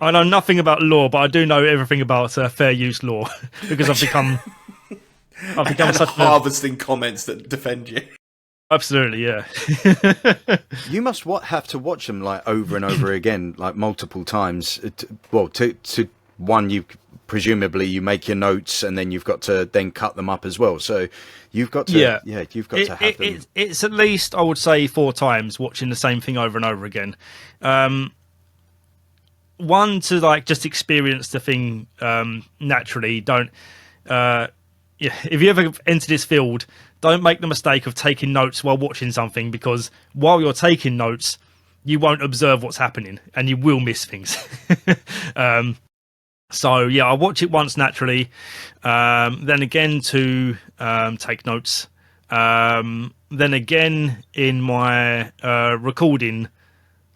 I know nothing about law, but I do know everything about fair use law because I've become such harvesting comments that defend you. Absolutely, yeah. You must have to watch them like over and over again, like multiple times. To one, you presumably you make your notes and then you've got to then cut them up as well. So you've got to you've got to have them. It's at least, I would say, 4 times watching the same thing over and over again. One, to like just experience the thing naturally. Don't if you ever enter this field, don't make the mistake of taking notes while watching something, because while you're taking notes, you won't observe what's happening and you will miss things. So yeah, I watch it once naturally, then again to take notes, then again in my recording,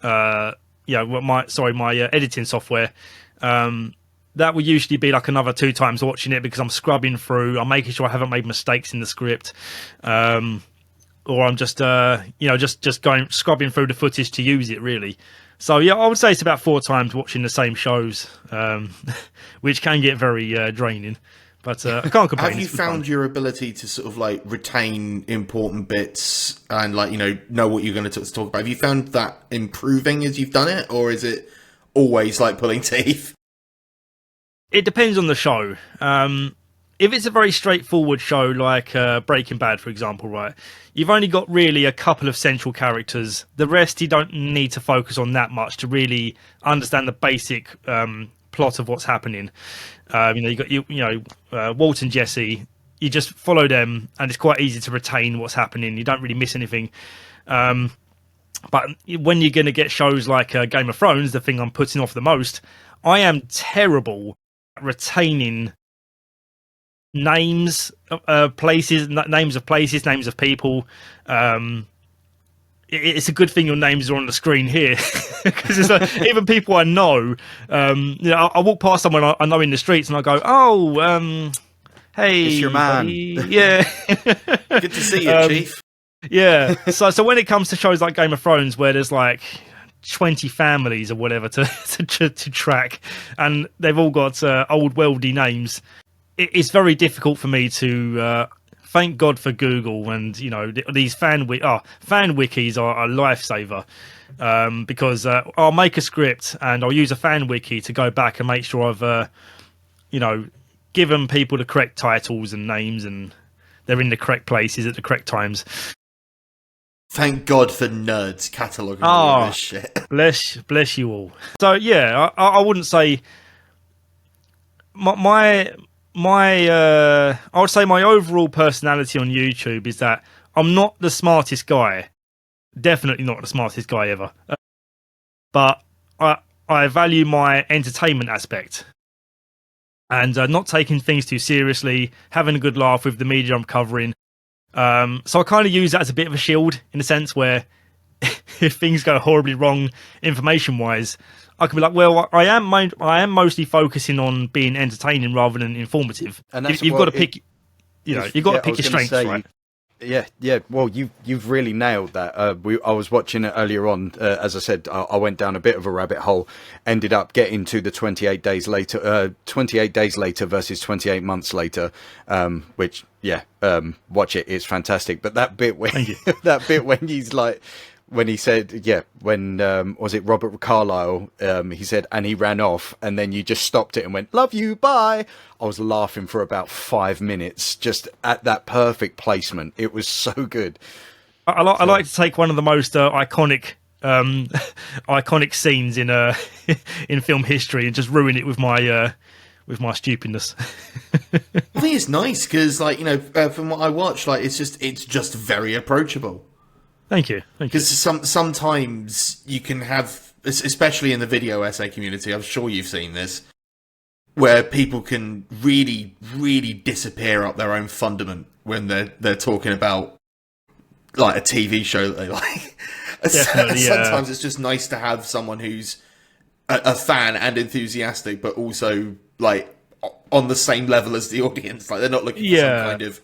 my editing software. That will usually be like another 2 times watching it because I'm scrubbing through, I'm making sure I haven't made mistakes in the script, or I'm just going scrubbing through the footage to use it really. So yeah, I would say it's about 4 times watching the same shows, which can get very draining. But I can't complain. Have you found your ability to sort of like retain important bits and like know what you're going to talk about? Have you found that improving as you've done it, or is it always like pulling teeth? It depends on the show. If it's a very straightforward show like Breaking Bad, for example, right, you've only got really a couple of central characters. The rest you don't need to focus on that much to really understand the basic plot of what's happening. You got Walt and Jesse. You just follow them, and it's quite easy to retain what's happening. You don't really miss anything. But when you're going to get shows like Game of Thrones, the thing I'm putting off the most, I am terrible at retaining names of places, names of people. It's a good thing your names are on the screen here, because it's like, even people I know, I walk past someone I know in the streets and I go, "Oh, hey, it's your man." buddy. Yeah, good to see you, Chief. Yeah. So when it comes to shows like Game of Thrones, where there's like 20 families or whatever to track, and they've all got old worldy names, it's very difficult for me to. Thank God for Google, and these fan wikis are a lifesaver, because I'll make a script and I'll use a fan wiki to go back and make sure I've given people the correct titles and names, and they're in the correct places at the correct times. Thank God for nerds cataloguing all this shit. Bless you all. So yeah, I wouldn't say my I would say my overall personality on YouTube is that I'm not the smartest guy. Definitely not the smartest guy ever. But I value my entertainment aspect. And not taking things too seriously, having a good laugh with the media I'm covering. So I kind of use that as a bit of a shield, in a sense where if things go horribly wrong information-wise, I can be like, well, I am mostly focusing on being entertaining rather than informative. And you've got to pick, you've got to pick your strengths, right? Yeah. Well, you've really nailed that. I was watching it earlier on. As I said, I went down a bit of a rabbit hole. Ended up getting to the 28 days later. 28 days later versus 28 months later. Which, watch it. It's fantastic. But that bit when when he's like. When he said, when was it Robert Carlyle? He said, and he ran off, and then you just stopped it and went, "Love you, bye." I was laughing for about 5 minutes just at that perfect placement. It was so good. I like to take one of the most iconic scenes in in film history and just ruin it with my stupidness. I think it's nice because, from what I watched, it's just very approachable. Thank you. Because sometimes you can have, especially in the video essay community, I'm sure you've seen this, where people can really, really disappear up their own fundament when they're talking about like a TV show that they like. Sometimes it's just nice to have someone who's a fan and enthusiastic, but also like on the same level as the audience. Like they're not looking for some kind of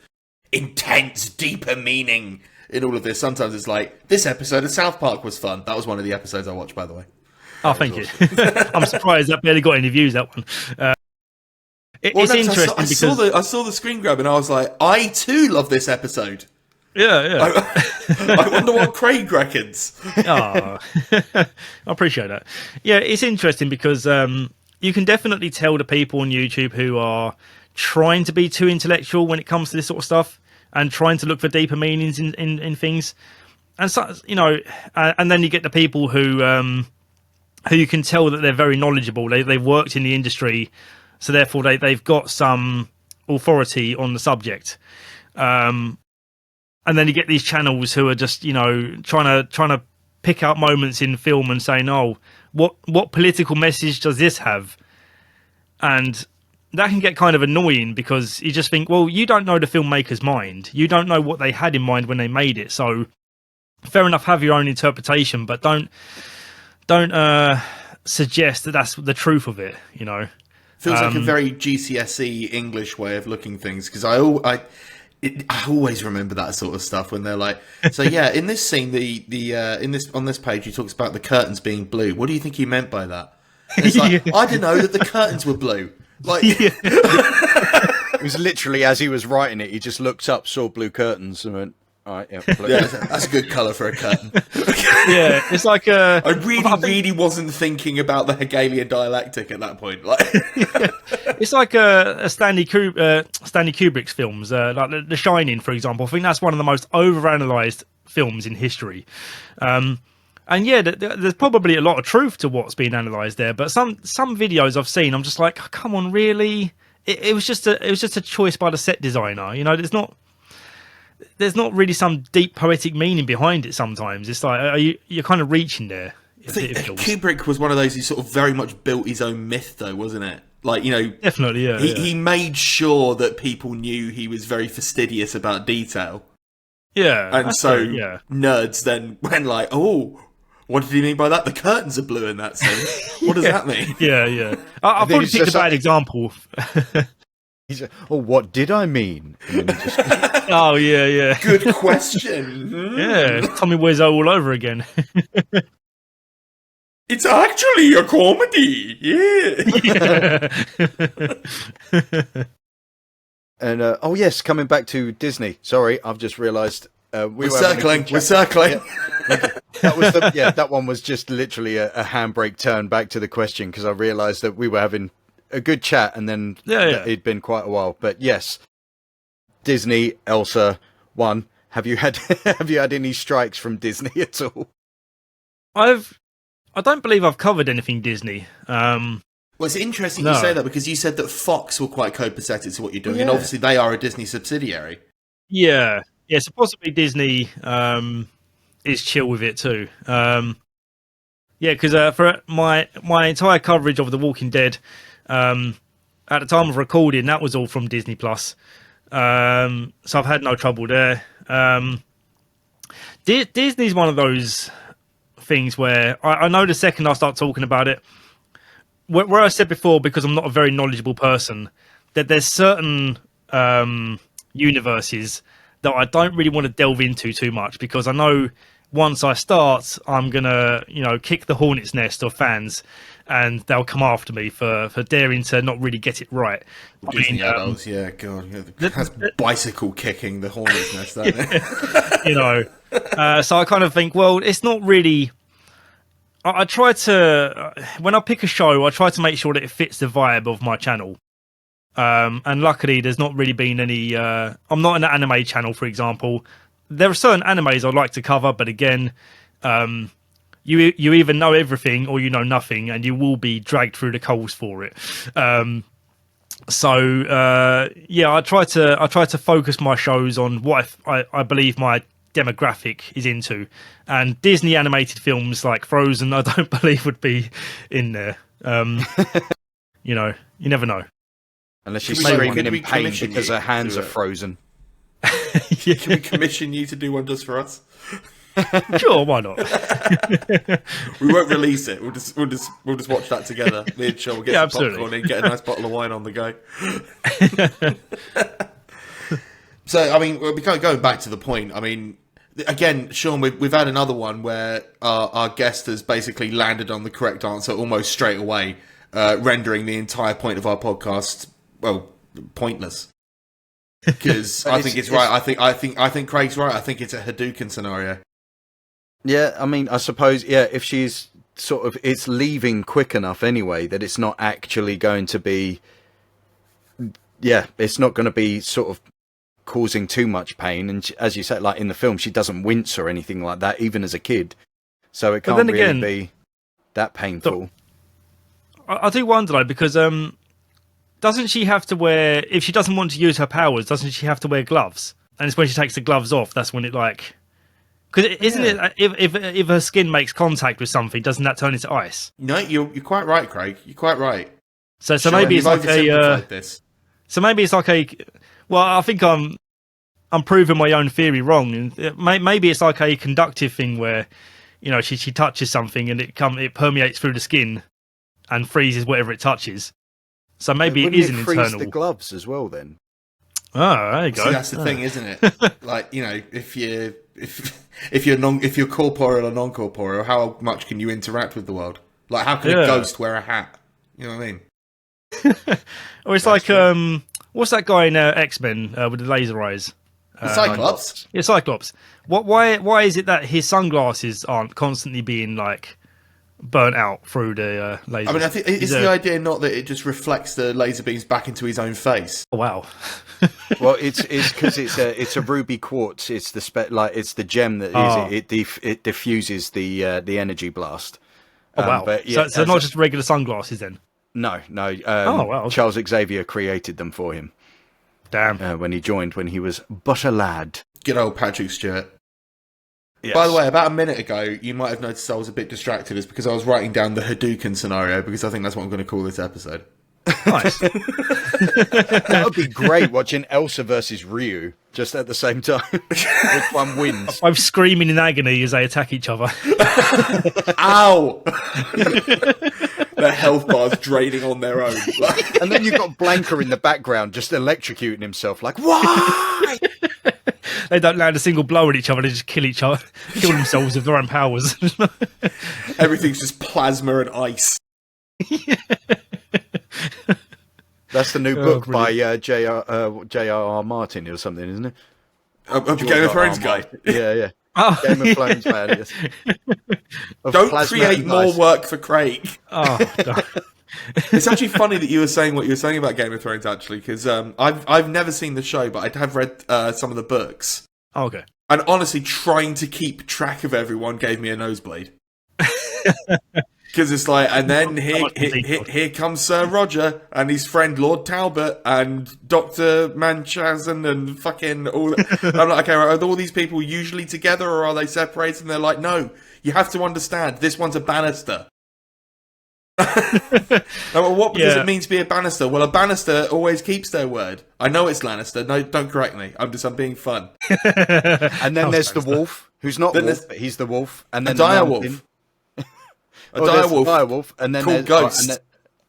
intense, deeper meaning in all of this. Sometimes it's like, this episode of South Park was fun. That was one of the episodes I watched, by the way. Oh, thank you. I'm surprised that barely got any views, that one. It's interesting because I saw the screen grab and I was like, I too love this episode. Yeah. I wonder what Craig reckons. I appreciate that. Yeah, it's interesting because you can definitely tell the people on YouTube who are trying to be too intellectual when it comes to this sort of stuff, and trying to look for deeper meanings in things, and so and then you get the people who you can tell that they're very knowledgeable. They've worked in the industry, so therefore they've got some authority on the subject. And then you get these channels who are just trying to pick out moments in film and saying, "Oh, what political message does this have?" And that can get kind of annoying because you just think, well, you don't know the filmmaker's mind. You don't know what they had in mind when they made it. So fair enough, have your own interpretation, but don't suggest that that's the truth of it, Feels like a very GCSE English way of looking things, because I always remember that sort of stuff when they're like, so yeah, in this scene, on this page, he talks about the curtains being blue. What do you think he meant by that? And it's like, I didn't know that the curtains were blue. Like, it was literally as he was writing it, he just looked up, saw blue curtains, and went, All right, yeah. Yeah, that's a good colour for a curtain. Yeah, it's like I really wasn't thinking about the Hegelian dialectic at that point. Like, it's like a Stanley Kubrick's films, like The Shining, for example. I think that's one of the most overanalyzed films in history. And yeah, there's probably a lot of truth to what's being analysed there. But some videos I've seen, I'm just like, oh, come on, really? It was just a choice by the set designer. You know, there's not really some deep poetic meaning behind it. Sometimes it's like you're kind of reaching there. I think Kubrick was one of those who sort of very much built his own myth, though, wasn't it? Like, you know, definitely, yeah. He made sure that people knew he was very fastidious about detail. Yeah, and so nerds then went like, oh. What did he mean by that? The curtains are blue in that scene. What does that mean? Yeah. I'll probably pick a bad example. He's like, oh, what did I mean? Oh, yeah. Good question. Yeah, Tommy Wiseau all over again. It's actually a comedy. Yeah. And, oh, yes, coming back to Disney. Sorry, I've just realised. We're circling. Yeah. That one was just literally a handbrake turn back to the question because I realised that we were having a good chat and then it'd been quite a while. But yes, Disney, Elsa, one. Have you had any strikes from Disney at all? I don't believe I've covered anything Disney. Well, it's interesting you say that because you said that Fox were quite copacetic to what you're doing, and obviously they are a Disney subsidiary. Yeah, so possibly Disney is chill with it too. Because for my entire coverage of The Walking Dead, at the time of recording, that was all from Disney Plus. So I've had no trouble there. Disney's one of those things where I know the second I start talking about it, where I said before, because I'm not a very knowledgeable person, that there's certain universes that I don't really want to delve into too much because I know once I start, I'm gonna, kick the hornet's nest of fans, and they'll come after me for daring to not really get it right. Disney adults, God, that's bicycle kicking the hornet's nest, isn't it? So I kind of think, well, it's not really. I try to, when I pick a show, I try to make sure that it fits the vibe of my channel. And luckily, there's not really been any. I'm not an anime channel, for example. There are certain animes I'd like to cover, but again, you either know everything or you know nothing, and you will be dragged through the coals for it. I try to focus my shows on what I believe my demographic is into, and Disney animated films like Frozen, I don't believe would be in there. You never know. Unless she's screaming in pain because her hands are frozen. Can we commission you to do one just for us? Sure, why not? We won't release it. We'll just watch that together. Me and Sean will get some popcorn and get a nice bottle of wine on the go. So, I mean, we're going back to the point. I mean, again, Sean, we've had another one where our guest has basically landed on the correct answer almost straight away, rendering the entire point of our podcast, well, pointless. Because I think it's right. I think Craig's right. I think it's a Hadouken scenario. Yeah, I mean, I suppose, if she's sort of, it's leaving quick enough anyway that it's not actually going to be, it's not going to be sort of causing too much pain. And she, as you said, like in the film, she doesn't wince or anything like that, even as a kid. So it can't really be that painful. I do wonder though, because doesn't she have to wear, if she doesn't want to use her powers, doesn't she have to wear gloves? And it's when she takes the gloves off, that's when it like... Because isn't it, if her skin makes contact with something, doesn't that turn into ice? No, you're quite right, Craig. You're quite right. So maybe it's like So maybe it's like a... Well, I think I'm proving my own theory wrong. And maybe it's like a conductive thing where, she touches something and it permeates through the skin and freezes whatever it touches. So maybe it is an internal. Freeze the gloves as well, then. Oh, there you go. See, that's the thing, isn't it? Like, if you're corporeal or non-corporeal, how much can you interact with the world? Like, how can a ghost wear a hat? You know what I mean? Or it's that's like, true. What's that guy in X-Men with the laser eyes? Cyclops. Yeah, Cyclops. Why is it that his sunglasses aren't constantly being like burnt out through the lasers? I mean, I think it's the idea not that it just reflects the laser beams back into his own face. Oh, wow. Well, it's because it's a ruby quartz. It's it's the gem that it diffuses the energy blast. Oh, wow. But yeah, so not just regular sunglasses then? No. Oh, wow. Charles Xavier created them for him. Damn. When he joined, when he was but a lad. Good old Patrick Stewart. Yes. By the way, about a minute ago, you might have noticed I was a bit distracted. It's because I was writing down the Hadouken scenario, because I think that's what I'm going to call this episode. Nice. That would be great, watching Elsa versus Ryu just at the same time. Which one wins? I'm screaming in agony as they attack each other. Ow! Their health bars draining on their own. And then you've got Blanca in the background just electrocuting himself, like, why? They don't land a single blow at each other, they just kill each other, kill themselves with their own powers. Everything's just plasma and ice. That's the new book by J.R.R. Martin or something, isn't it? Game of Thrones guy. Yeah. Oh, Game of Thrones man. Yes. Don't create more work for Craig. oh, God. It's actually funny that you were saying what you were saying about Game of Thrones, actually, because I've never seen the show, but I have read some of the books. Oh, okay. And honestly, trying to keep track of everyone gave me a nosebleed. Because it's like, and then here comes Sir Roger and his friend Lord Talbot and Dr. Munchausen and fucking all. I'm like, okay, are all these people usually together or are they separated? And they're like, no, you have to understand, this one's a Bannister. What does it mean to be a Bannister? Well, a Bannister always keeps their word. I know it's Lannister. No, don't correct me. I'm being fun. And then there's the wolf, who's not wolf, but he's the wolf. And then a direwolf. A direwolf, and then called Ghost.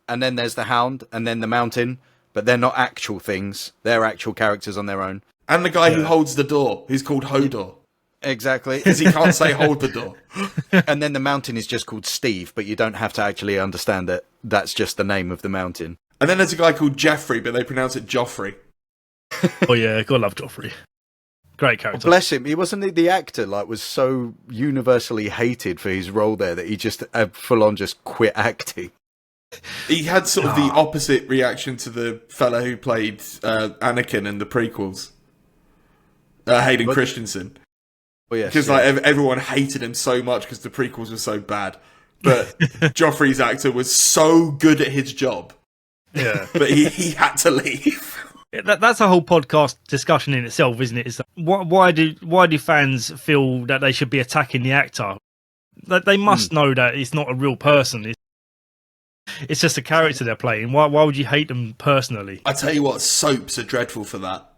And then there's the hound, and then the mountain. But they're not actual things; they're actual characters on their own. And the guy who holds the door, who's called Hodor, exactly, because he can't say hold the door. And then the mountain is just called Steve, but you don't have to actually understand that that's just the name of the mountain. And then there's a guy called Jeffrey, but they pronounce it Joffrey. Oh yeah, gotta love Joffrey. Great character. Well, bless him. He wasn't the actor. Was so universally hated for his role there that he just full on just quit acting. He had sort of the opposite reaction to the fella who played Anakin in the prequels, Hayden Christensen. Oh yes, because everyone hated him so much because the prequels were so bad. But Joffrey's actor was so good at his job, but he had to leave. That's a whole podcast discussion in itself, isn't it? Is why do fans feel that they should be attacking the actor? That they must know that it's not a real person. It's just a character they're playing. Why would you hate them personally? I tell you what, soaps are dreadful for that.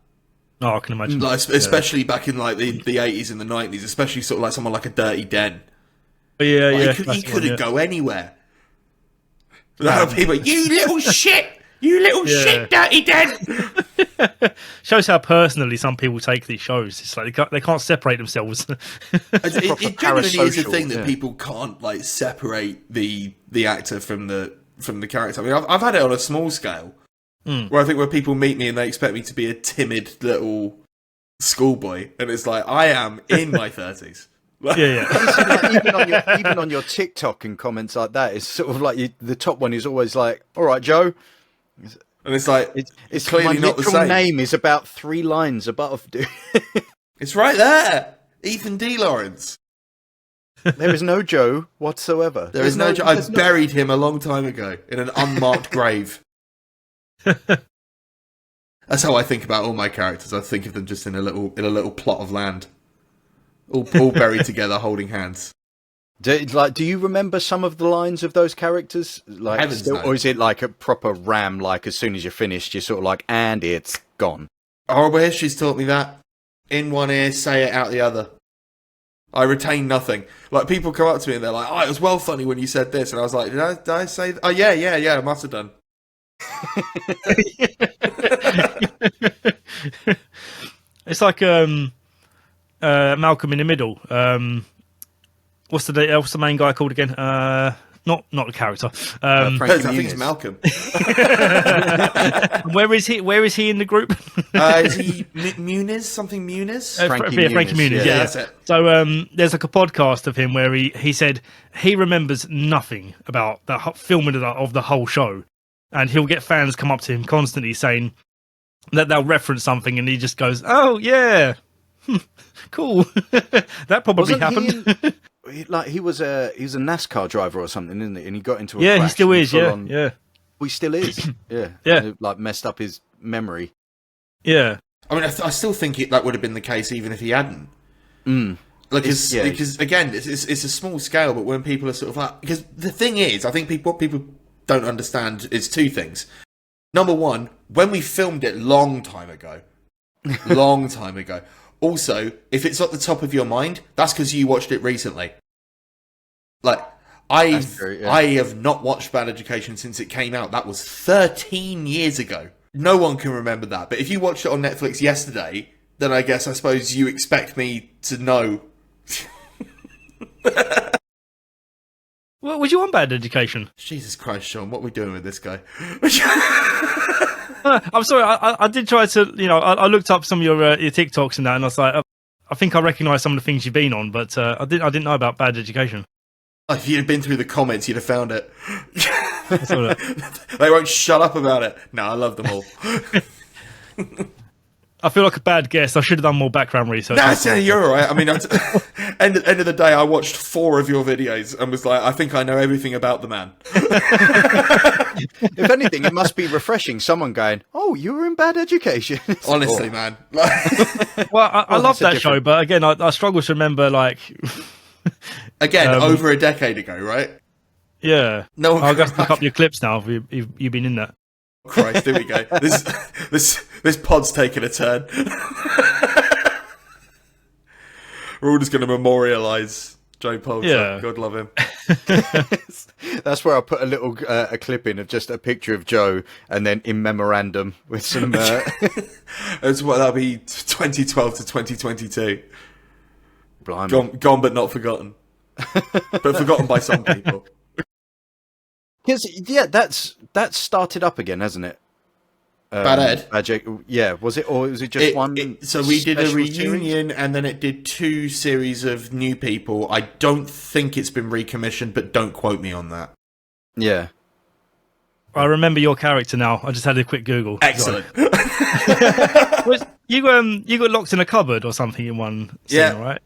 Oh, I can imagine. Especially back in the 80s and the 90s, especially sort of like someone like a Dirty Den. Yeah. He couldn't go anywhere. People, you little shit! You little shit, Dirty Den! Shows how personally some people take these shows. It's like they can't separate themselves. It genuinely is a thing that people can't separate the actor from the character. I mean, I've had it on a small scale, where people meet me and they expect me to be a timid little schoolboy, and it's like I am in my 30s. Even on your TikTok and comments like that, it's sort of like the top one is always like, "All right, Joe." And it's like, it's clearly not the same. My name is about 3 lines above, dude. It's right there. Ethan D. Lawrence. There is no Joe whatsoever. There is no Joe. I buried him a long time ago in an unmarked grave. That's how I think about all my characters. I think of them just in a little plot of land. All buried together, holding hands. Do you remember some of the lines of those characters? Or is it like a proper ram? Like as soon as you're finished, you're sort of like, and it's gone. Horrible History's taught me that. In one ear, say it out the other. I retain nothing. Like people come up to me and they're like, "Oh, it was well funny when you said this," and I was like, "Did I say that? Oh yeah, I must have done." It's like Malcolm in the Middle. What's the main guy called again? not the character. Frankie I think it's Muniz. Malcolm. Where is he? Where is he in the group? Is he Muniz? Something Muniz? Frankie Frankie Muniz, Muniz. yeah. Yeah, That's it. So there's like a podcast of him where he said he remembers nothing about the filming of the whole show, and he'll get fans come up to him constantly saying that they'll reference something, and he just goes, "Oh yeah, cool, that probably happened." He was a NASCAR driver or something, isn't he? And he got into a Yeah, he crash still and is. full Yeah, on- yeah, Well, he still is. Yeah, Yeah. And it, like messed up his memory. yeah. I mean, I still think that would have been the case even if he hadn't. Like, because again, it's a small scale, but when people are sort of like, because the thing is, I think what people don't understand is two things. Number one, when we filmed it long time ago. Also, if it's at the top of your mind, that's because you watched it recently. Like, I have not watched Bad Education since it came out. That was 13 years ago. No one can remember that. But if you watched it on Netflix yesterday, then I suppose you expect me to know. Well, was you on Bad Education? Jesus Christ, Sean, what are we doing with this guy? I'm sorry. I did try to, I looked up some of your TikToks and that, and I was like, I think I recognise some of the things you've been on, but I didn't know about Bad Education. If you'd have been through the comments, you'd have found it. I saw that. They won't shut up about it. No, I love them all. I feel like a bad guest. I should have done more background research. No, you're all right. I mean, end of the day, I watched 4 of your videos and was like, I think I know everything about the man. If anything, it must be refreshing. Someone going, "Oh, you were in Bad Education." Honestly, man. Well, I love that show, but again, I struggle to remember, like... Again, over a decade ago, right? Yeah. No one I'll can just look up your clips now if you've been in that. Christ, here we go. This pod's taking a turn. We're all just going to memorialise Joe Poulter. Yeah. God love him. That's where I put a little a clip in of just a picture of Joe, and then in memorandum with some. It's what that'll be 2012 to 2022. Blimey. Gone but not forgotten. But forgotten by some people. Because that's started up again, hasn't it? Bad Ed? Yeah, was it, or was it just one? So we did a special reunion, series? and then it did 2 series of new people. I don't think it's been recommissioned, but don't quote me on that. Yeah. I remember your character now. I just had a quick Google. Excellent. You got locked in a cupboard or something in one scene, Yeah. right?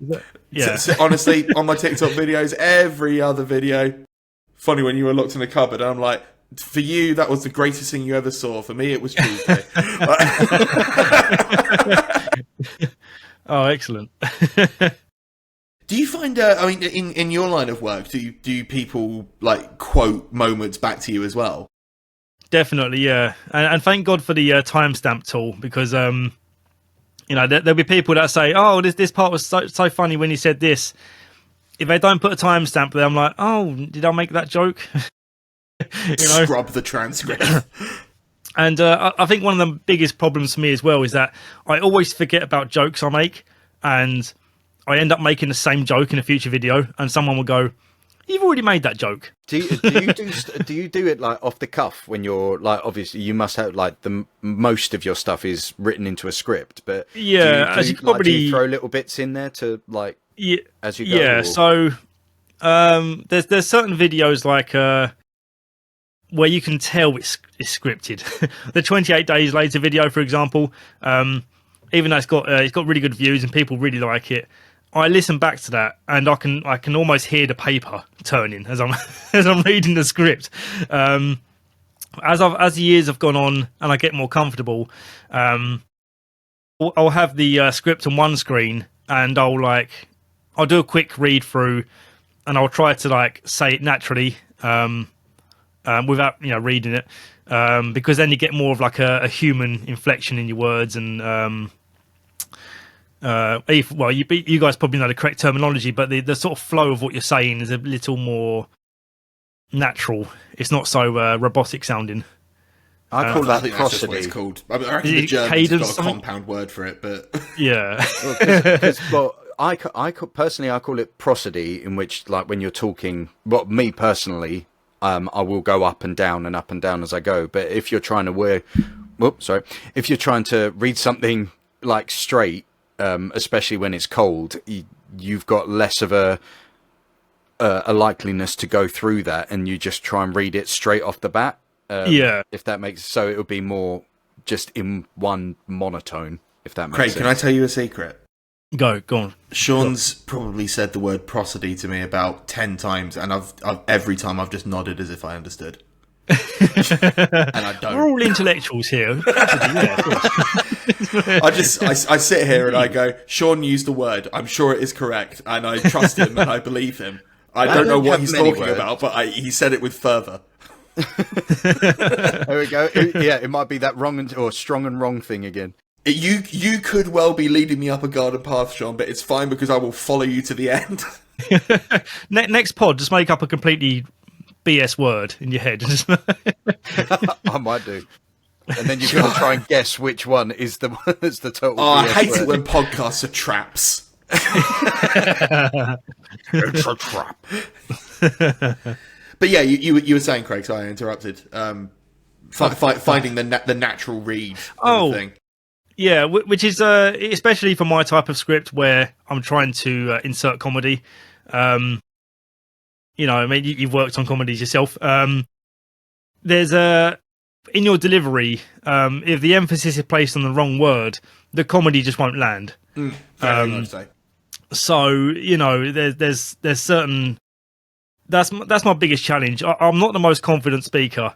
Yeah. So honestly, on my TikTok videos, every other video, funny when you were locked in a cupboard, and I'm like, for you, that was the greatest thing you ever saw. For me, it was Tuesday. Oh, excellent. Do you find, I mean, in your line of work, do people like quote moments back to you as well? Definitely, yeah. And thank God for the timestamp tool, because there'll be people that say, "Oh, this part was so funny when you said this." If they don't put a timestamp there, I'm like, "Oh, did I make that joke?" Scrub the transcript. And I think one of the biggest problems for me as well is that I always forget about jokes I make, and I end up making the same joke in a future video, and someone will go, "You've already made that joke." Do you do it like off the cuff when you're like, obviously you must have like most of your stuff is written into a script, but yeah, as you could probably do you throw little bits in there to like as you go. Yeah, so there's certain videos like where you can tell it's scripted. The 28 days later video, for example, even though it's got really good views and people really like it, I listen back to that and I can almost hear the paper turning as I'm as I'm reading the script. As the years have gone on and I get more comfortable, I'll have the script on one screen and I'll do a quick read through and I'll try to like say it naturally without reading it, because then you get more of like a human inflection in your words and. You guys probably know the correct terminology, but the sort of flow of what you're saying is a little more natural. It's not so robotic sounding. I call I that think that's just what it's prosody. called. I reckon Is the it Germans have cadence got a something? compound word for it, but Yeah. Well, Personally, I call it prosody, in which, like, when you're talking, well, me personally, I will go up and down as I go. But if you're trying to if you're trying to read something like straight, especially when it's cold, you've got less of a likeliness to go through that, and you just try and read it straight off the bat. If that makes so, it would be more just in one monotone. If that makes Craig, sense. can I tell you a secret? Go on. Sean's probably said the word prosody to me about 10 times, and I've every time I've just nodded as if I understood. And I don't. We're all intellectuals here. I sit here and I go, Sean used the word. I'm sure it is correct, and I trust him and I believe him. I don't know what he's talking about, but he said it with fervour. There we go. Yeah, it might be that strong and wrong thing again. You could well be leading me up a garden path, Sean, but it's fine because I will follow you to the end. Next pod, just make up a completely BS word in your head. I might do. And then you've got to try and guess which one is the total BS I hate word. it when podcasts are traps. It's a trap. But yeah, you were saying, Craig, sorry I interrupted. Finding the natural read of the thing. Yeah, which is especially for my type of script where I'm trying to insert comedy. I mean, you've worked on comedies yourself. There's in your delivery, if the emphasis is placed on the wrong word, the comedy just won't land. Very much so. So there's certain. That's my biggest challenge. I'm not the most confident speaker.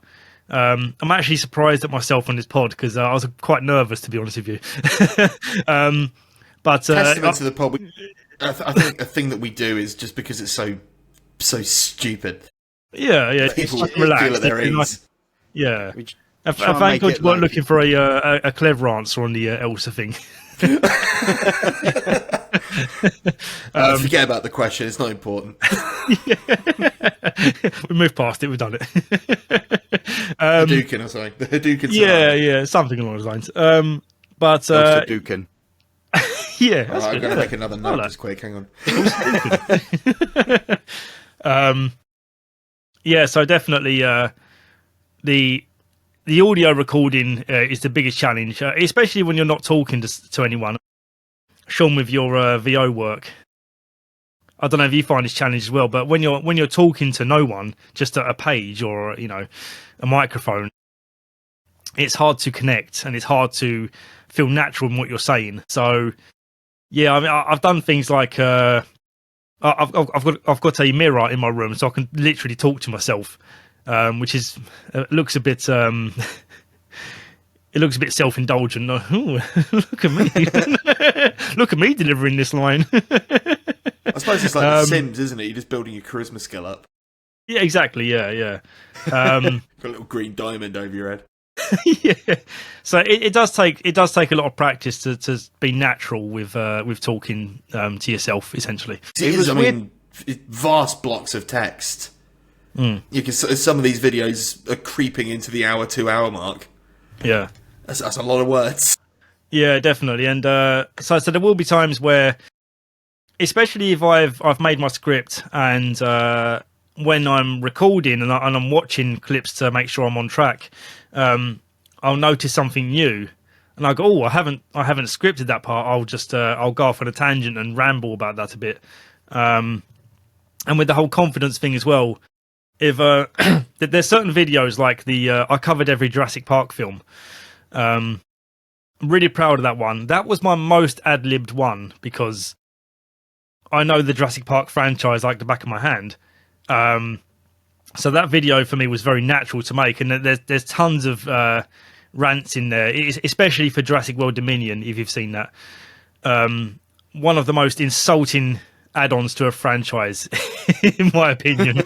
I'm actually surprised at myself on this pod because I was quite nervous, to be honest with you. But testament to the pod. I think a thing that we do is just because it's so stupid. Yeah. People it's relaxed. feel at their ease. Yeah. Thank God you weren't looking for a clever answer on the Elsa thing. Forget about the question. It's not important. We moved past it. We've done it. Hadouken or something. The Hadouken. Yeah, something along those lines. But Hadouken. Yeah, that's I'm going to make another note just quick. Hang on. Yeah, so definitely the audio recording is the biggest challenge, especially when you're not talking to anyone. Sean, with your VO work, I don't know if you find this challenge as well, but when you're talking to no one, just at a page or a microphone, it's hard to connect and it's hard to feel natural in what you're saying. So yeah, I mean, I've done things like I've got a mirror in my room, so I can literally talk to myself, which is looks a bit it looks a bit self-indulgent. Ooh, look at me, look at me delivering this line. I suppose it's like The Sims, isn't it? You're just building your charisma skill up. Yeah, exactly. Yeah. Got a little green diamond over your head. Yeah. So it does take a lot of practice to be natural with talking to yourself, essentially. Vast blocks of text. You can some of these videos are creeping into the 2 hour mark. Yeah, that's a lot of words. Yeah, definitely. And so there will be times where, especially if I've made my script and when I'm recording and I'm watching clips to make sure I'm on track, I'll notice something new, and I go, "Oh, I haven't scripted that part. I'll just I'll go off on a tangent and ramble about that a bit." And with the whole confidence thing as well, if there's certain videos like I covered every Jurassic Park film. I'm really proud of that one. That was my most ad-libbed one because I know the Jurassic Park franchise like the back of my hand. So that video for me was very natural to make, and there's tons of rants in there, especially for Jurassic World Dominion, if you've seen that. One of the most insulting add-ons to a franchise, in my opinion.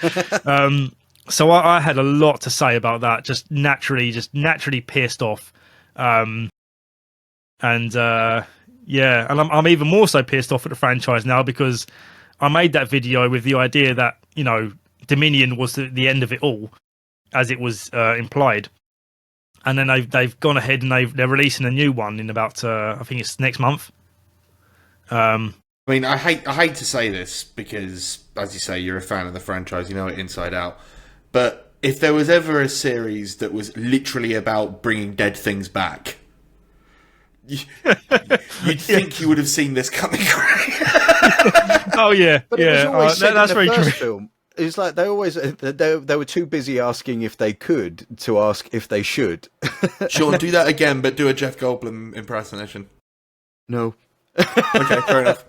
So I had a lot to say about that, just naturally pissed off. And I'm even more so pissed off at the franchise now because I made that video with the idea that, Dominion was the end of it all, as it was implied. And then they've gone ahead and they're releasing a new one in about, I think it's next month. I mean, I hate to say this because, as you say, you're a fan of the franchise, you know it inside out. But if there was ever a series that was literally about bringing dead things back, you'd think you would have seen this coming. Oh yeah, But yeah. it was always said that's in very the true. first film. It's like they always they were too busy asking if they could to ask if they should. Sean, do that again, but do a Jeff Goldblum impersonation. No. Okay, fair enough.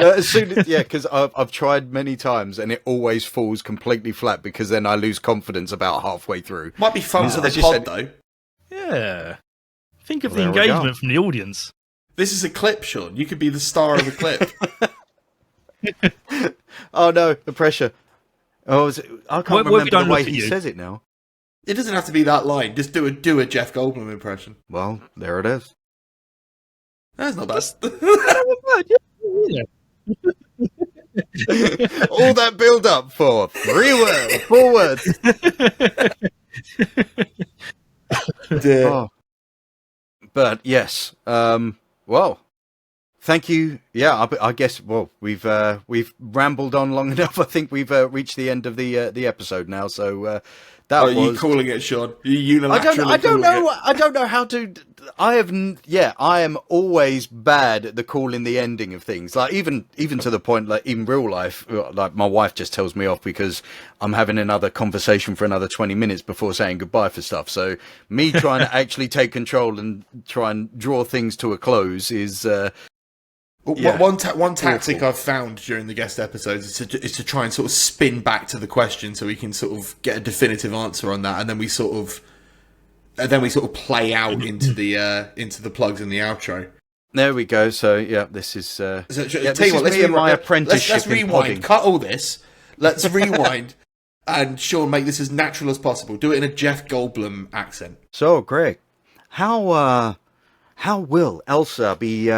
As soon as, yeah, because I've tried many times and it always falls completely flat because then I lose confidence about halfway through. Might be fun for the as you pod, said- though. Yeah. Think of Well, the there we go. engagement from the audience. This is a clip, Sean. You could be the star of the clip. Oh no, the pressure. Oh, I can't What if we remember don't the way look at he you? says it now. It doesn't have to be that line. Just do a Jeff Goldblum impression. Well, there it is. That's not bad. Yeah. All that build up for 4 words. Dear. Oh. But yes, well, thank you. Yeah, I guess. Well, we've rambled on long enough. I think we've reached the end of the episode now. So that Are you was. calling it, Sean? You unilaterally I don't calling know. it? I don't know how to. I am always bad at the calling the ending of things. Like even to the point, like in real life, like my wife just tells me off because I'm having another conversation for another 20 minutes before saying goodbye for stuff. So me trying to actually take control and try and draw things to a close is. Yeah. One tactic Awful. I've found during the guest episodes is to try and sort of spin back to the question so we can sort of get a definitive answer on that, and then we sort of play out into the plugs and the outro. There we go. So yeah, this is. So, yeah, tell this you is what, let's me and my rewind. apprenticeship Let's in rewind. podding. Cut all this. Let's rewind. And Sean, make this as natural as possible. Do it in a Jeff Goldblum accent. So, Greg, how will Elsa be?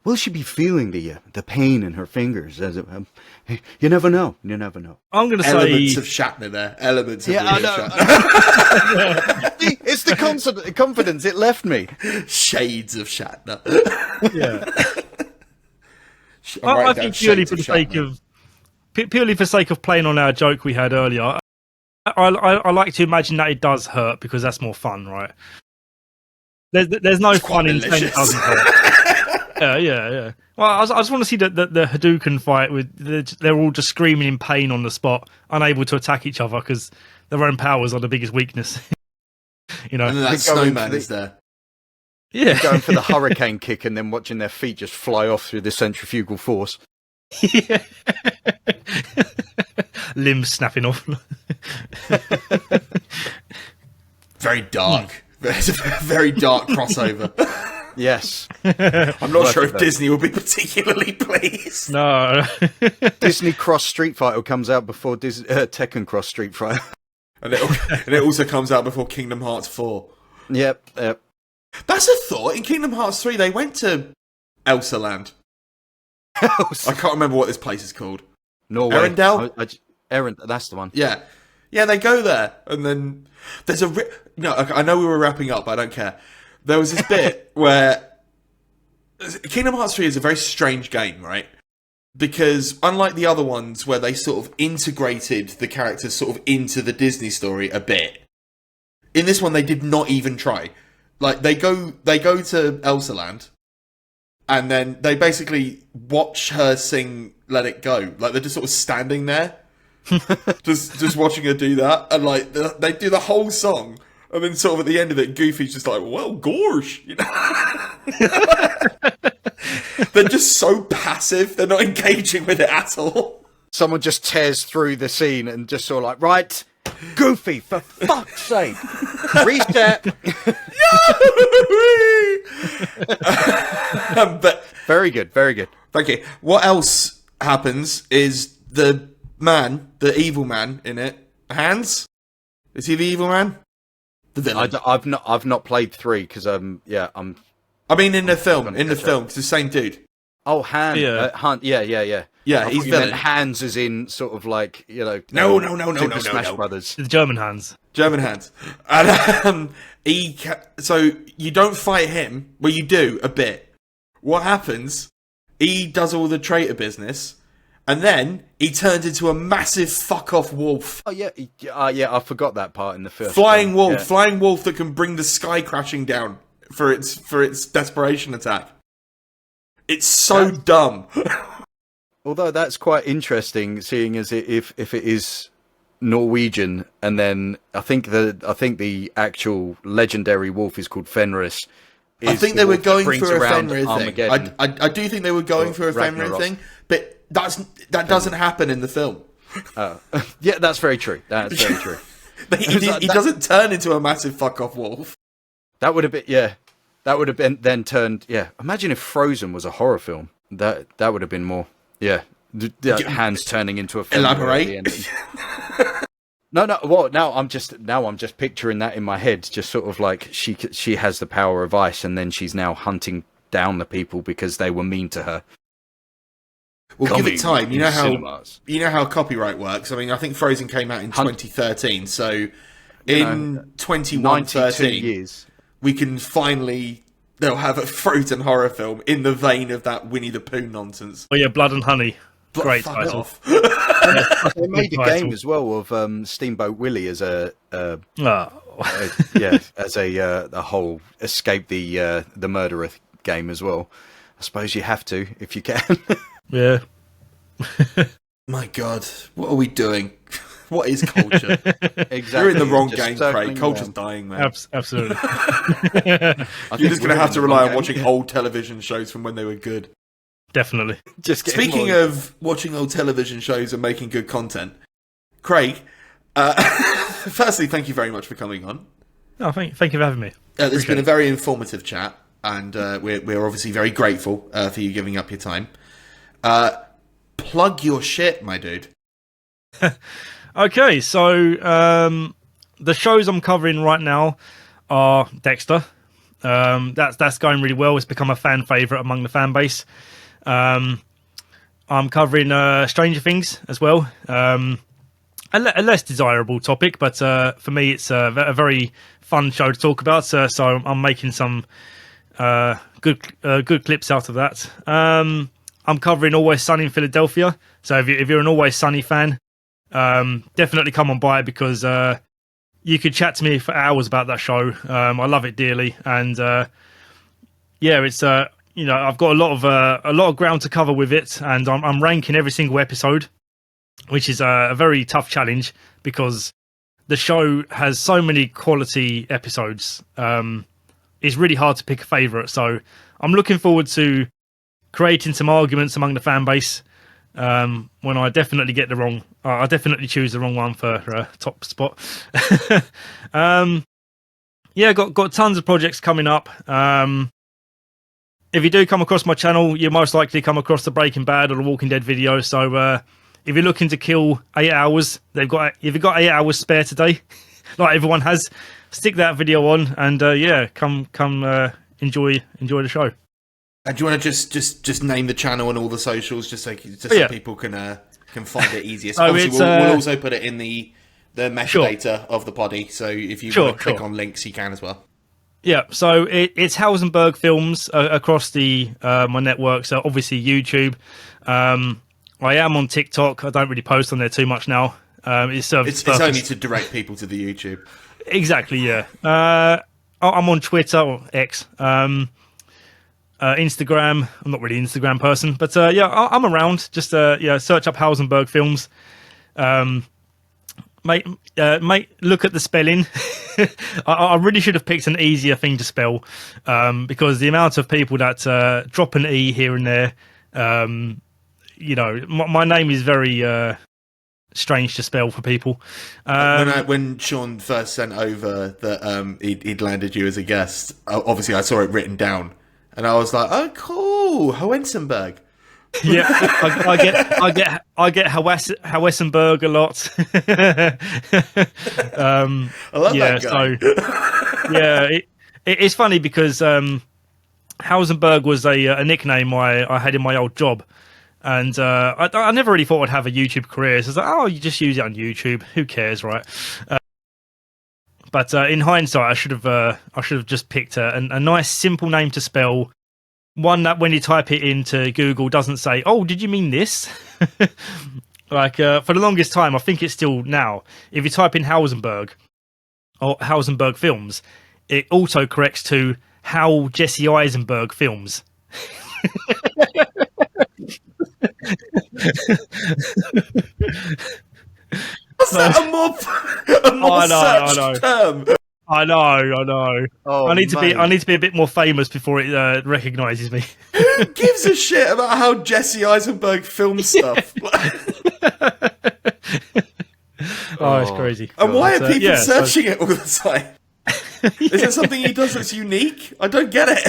Will she be feeling the pain in her fingers? You never know. You never know. I'm going to Elements say of Shatner there. Elements of Yeah, I William know. Shatner. See, it's the confidence it left me. Shades of Shatner. yeah. I'm I writing down think purely shades for the sake Shatner. of purely for the sake of playing on our joke we had earlier. I like to imagine that it does hurt because that's more fun, right? There's no It's quite fun in saying it malicious. doesn't hurt. Yeah. Well, I just want to see the Hadouken fight with they're all just screaming in pain on the spot, unable to attack each other because their own powers are the biggest weakness. You know, And then that They're going snowman for is there. yeah. Going for the hurricane kick and then watching their feet just fly off through the centrifugal force. Yeah. Limbs snapping off. Very dark. It's a very dark crossover. Yes. I'm not sure if that. Disney will be particularly pleased. No. Disney Cross Street Fighter comes out before Tekken Cross Street Fighter. And it also comes out before Kingdom Hearts 4. Yep. That's a thought. In Kingdom Hearts 3, they went to Elsa Land. I can't remember what this place is called. Norway. Arendelle? That's the one. Yeah. Yeah, they go there, and then there's no, okay, I know we were wrapping up, but I don't care. There was this bit where Kingdom Hearts 3 is a very strange game, right? Because unlike the other ones where they sort of integrated the characters sort of into the Disney story a bit, in this one they did not even try. Like they go to Elsa Land, and then they basically watch her sing "Let It Go." Like they're just sort of standing there, just watching her do that, and like they do the whole song, and then sort of at the end of it, Goofy's just like, "Well, gorge," you know. They're just so passive; they're not engaging with it at all. Someone just tears through the scene and just sort of like, right, Goofy, for fuck's sake, reset. But Very good, very good. thank you. What else happens is the evil man in it, Hans. Is he the evil man? The villain. I've not played 3 because I mean, in the film, it's the same dude. Oh, Han. Yeah. Han. Yeah. Yeah, I he's thought you meant villain. Hands as in sort of like, you know. No, Super Smash Brothers. The German hands. German Hans. And so you don't fight him. Well, you do a bit. What happens he does all the traitor business, and then he turns into a massive fuck off wolf. Oh yeah, I forgot that part in the first Flying wolf, yeah. flying wolf that can bring the sky crashing down for its desperation attack. It's so dumb. Although that's quite interesting, seeing as if it is Norwegian, and then I think the actual legendary wolf is called Fenris. I think they were going for a Fenrir thing. I do think they were going for a Fenrir thing, but that doesn't happen in the film. Yeah, that's very true. That's very true. he doesn't turn into a massive fuck off wolf. That would have been That would have been then turned. Yeah, imagine if Frozen was a horror film. That would have been more. Yeah, hands turning into a Fenrir. Elaborate. No. Well, now I'm just picturing that in my head. Just sort of like she has the power of ice, and then she's now hunting down the people because they were mean to her. Well, give it time. You know how copyright works. I mean, I think Frozen came out in 2013, so in 2113 years, we can finally they'll have a Frozen horror film in the vein of that Winnie the Pooh nonsense. Oh yeah, Blood and Honey. Great fuck title. Off. They made a game as well of Steamboat Willie as a whole escape the murderer game as well. I suppose you have to if you can. Yeah. My God, what are we doing? What is culture? Exactly. You're in the wrong Just game, Craig. Culture's dying, man. Absolutely. You're just going to have to rely on watching old television shows from when they were good. Definitely. Just speaking of watching old television shows and making good content, Craig, firstly, thank you very much for coming on. Oh, thank you for having me. This has been a very informative chat, and we're obviously very grateful for you giving up your time. Plug your shit, my dude. Okay, so the shows I'm covering right now are Dexter. That's going really well. It's become a fan favourite among the fan base. I'm covering Stranger Things as well. A less desirable topic, but for me it's a very fun show to talk about. So I'm making some good clips out of that. I'm covering Always Sunny in Philadelphia. So if you're an Always Sunny fan, definitely come on by because you could chat to me for hours about that show. I love it dearly, and it's I've got a lot of ground to cover with it, and I'm ranking every single episode, which is a very tough challenge because the show has so many quality episodes. It's really hard to pick a favourite, so I'm looking forward to creating some arguments among the fan base. When I definitely get I definitely choose the wrong one for top spot. Got tons of projects coming up. If you do come across my channel, you most likely come across the Breaking Bad or the Walking Dead video. So if you're looking to kill 8 hours, if you've got 8 hours spare today, like everyone has, stick that video on and come enjoy the show. And do you want to just name the channel and all the socials, just so people can find it easiest? So obviously, we'll also put it in the metadata of the poddy. So if you want to click on links, you can as well. Yeah, so it's Howesenberg Films across my network. So obviously YouTube. I am on TikTok. I don't really post on there too much now. It's only to direct people to the YouTube. Exactly. Yeah. I'm on Twitter or X. Instagram. I'm not really an Instagram person, but I'm around. Just search up Howesenberg Films. Mate, look at the spelling. I really should have picked an easier thing to spell, because the amount of people that drop an E here and there, my name is very strange to spell for people. When Sean first sent over that he'd landed you as a guest, obviously I saw it written down, and I was like, "Oh, cool, Howesenberg." Yeah, I get Howesenberg a lot. I love that guy. So it's funny because Howesenberg was a nickname I had in my old job, and I never really thought I'd have a YouTube career. So I was like, oh, you just use it on YouTube. Who cares, right? But in hindsight, I should have just picked a nice simple name to spell. one that when you type it into Google doesn't say, "Oh, did you mean this?" Like for the longest time, I think it's still now. If you type in Howesenberg or Howesenberg films, it auto corrects to How Jesse Eisenberg Films. Was that a more searched term? I know. Oh, I need to be a bit more famous before it recognises me. Who gives a shit about how Jesse Eisenberg films stuff? It's crazy. And why are people searching it all the time? Is it something he does that's unique? I don't get it.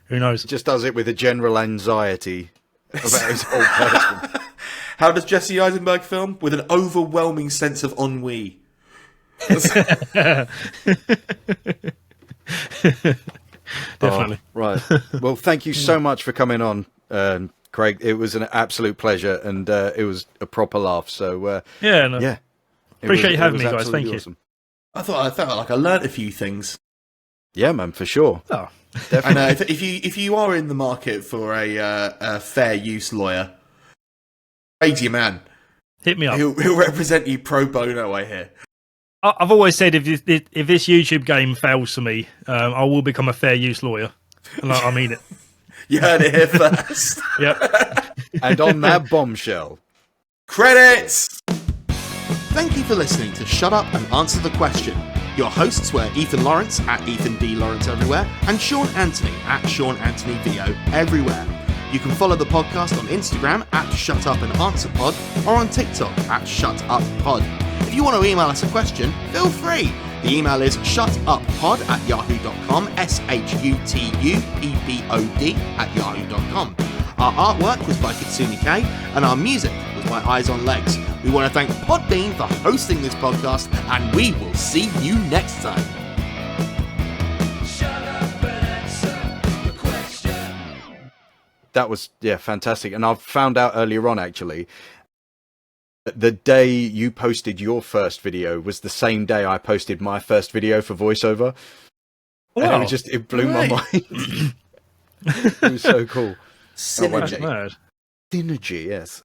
Who knows? Just does it with a general anxiety about his whole person. How does Jesse Eisenberg film? With an overwhelming sense of ennui. Definitely. Right. Well, thank you so much for coming on, Craig. It was an absolute pleasure, and it was a proper laugh. So appreciate you having me, guys. Thank you. Awesome. I felt like I learnt a few things. Yeah, man, for sure. Oh, definitely. And if you are in the market for a fair use lawyer, Craig's your man. Hit me up. He'll represent you pro bono, I hear. I've always said if this YouTube game fails for me, I will become a fair use lawyer. And I mean it. You heard it here first. Yep. And on that bombshell, credits! Thank you for listening to Shut Up and Answer the Question. Your hosts were Ethan Lawrence at Ethan D. Lawrence everywhere and Sean Antony at Sean Antony VO everywhere. You can follow the podcast on Instagram at Shut Up and Answer Pod or on TikTok at Shut Up Pod. If you want to email us a question, feel free. The email is shutuppod@yahoo.com, SHUTUEPOD@yahoo.com. Our artwork was by Kitsune Kei, and our music was by Eyes on Legs. We want to thank Podbean for hosting this podcast, and we will see you next time. that was fantastic. And I've found out earlier on actually, the day you posted your first video was the same day I posted my first video for voiceover. Wow. And it blew my mind. It was so cool. Synergy. Mad. Synergy, yes.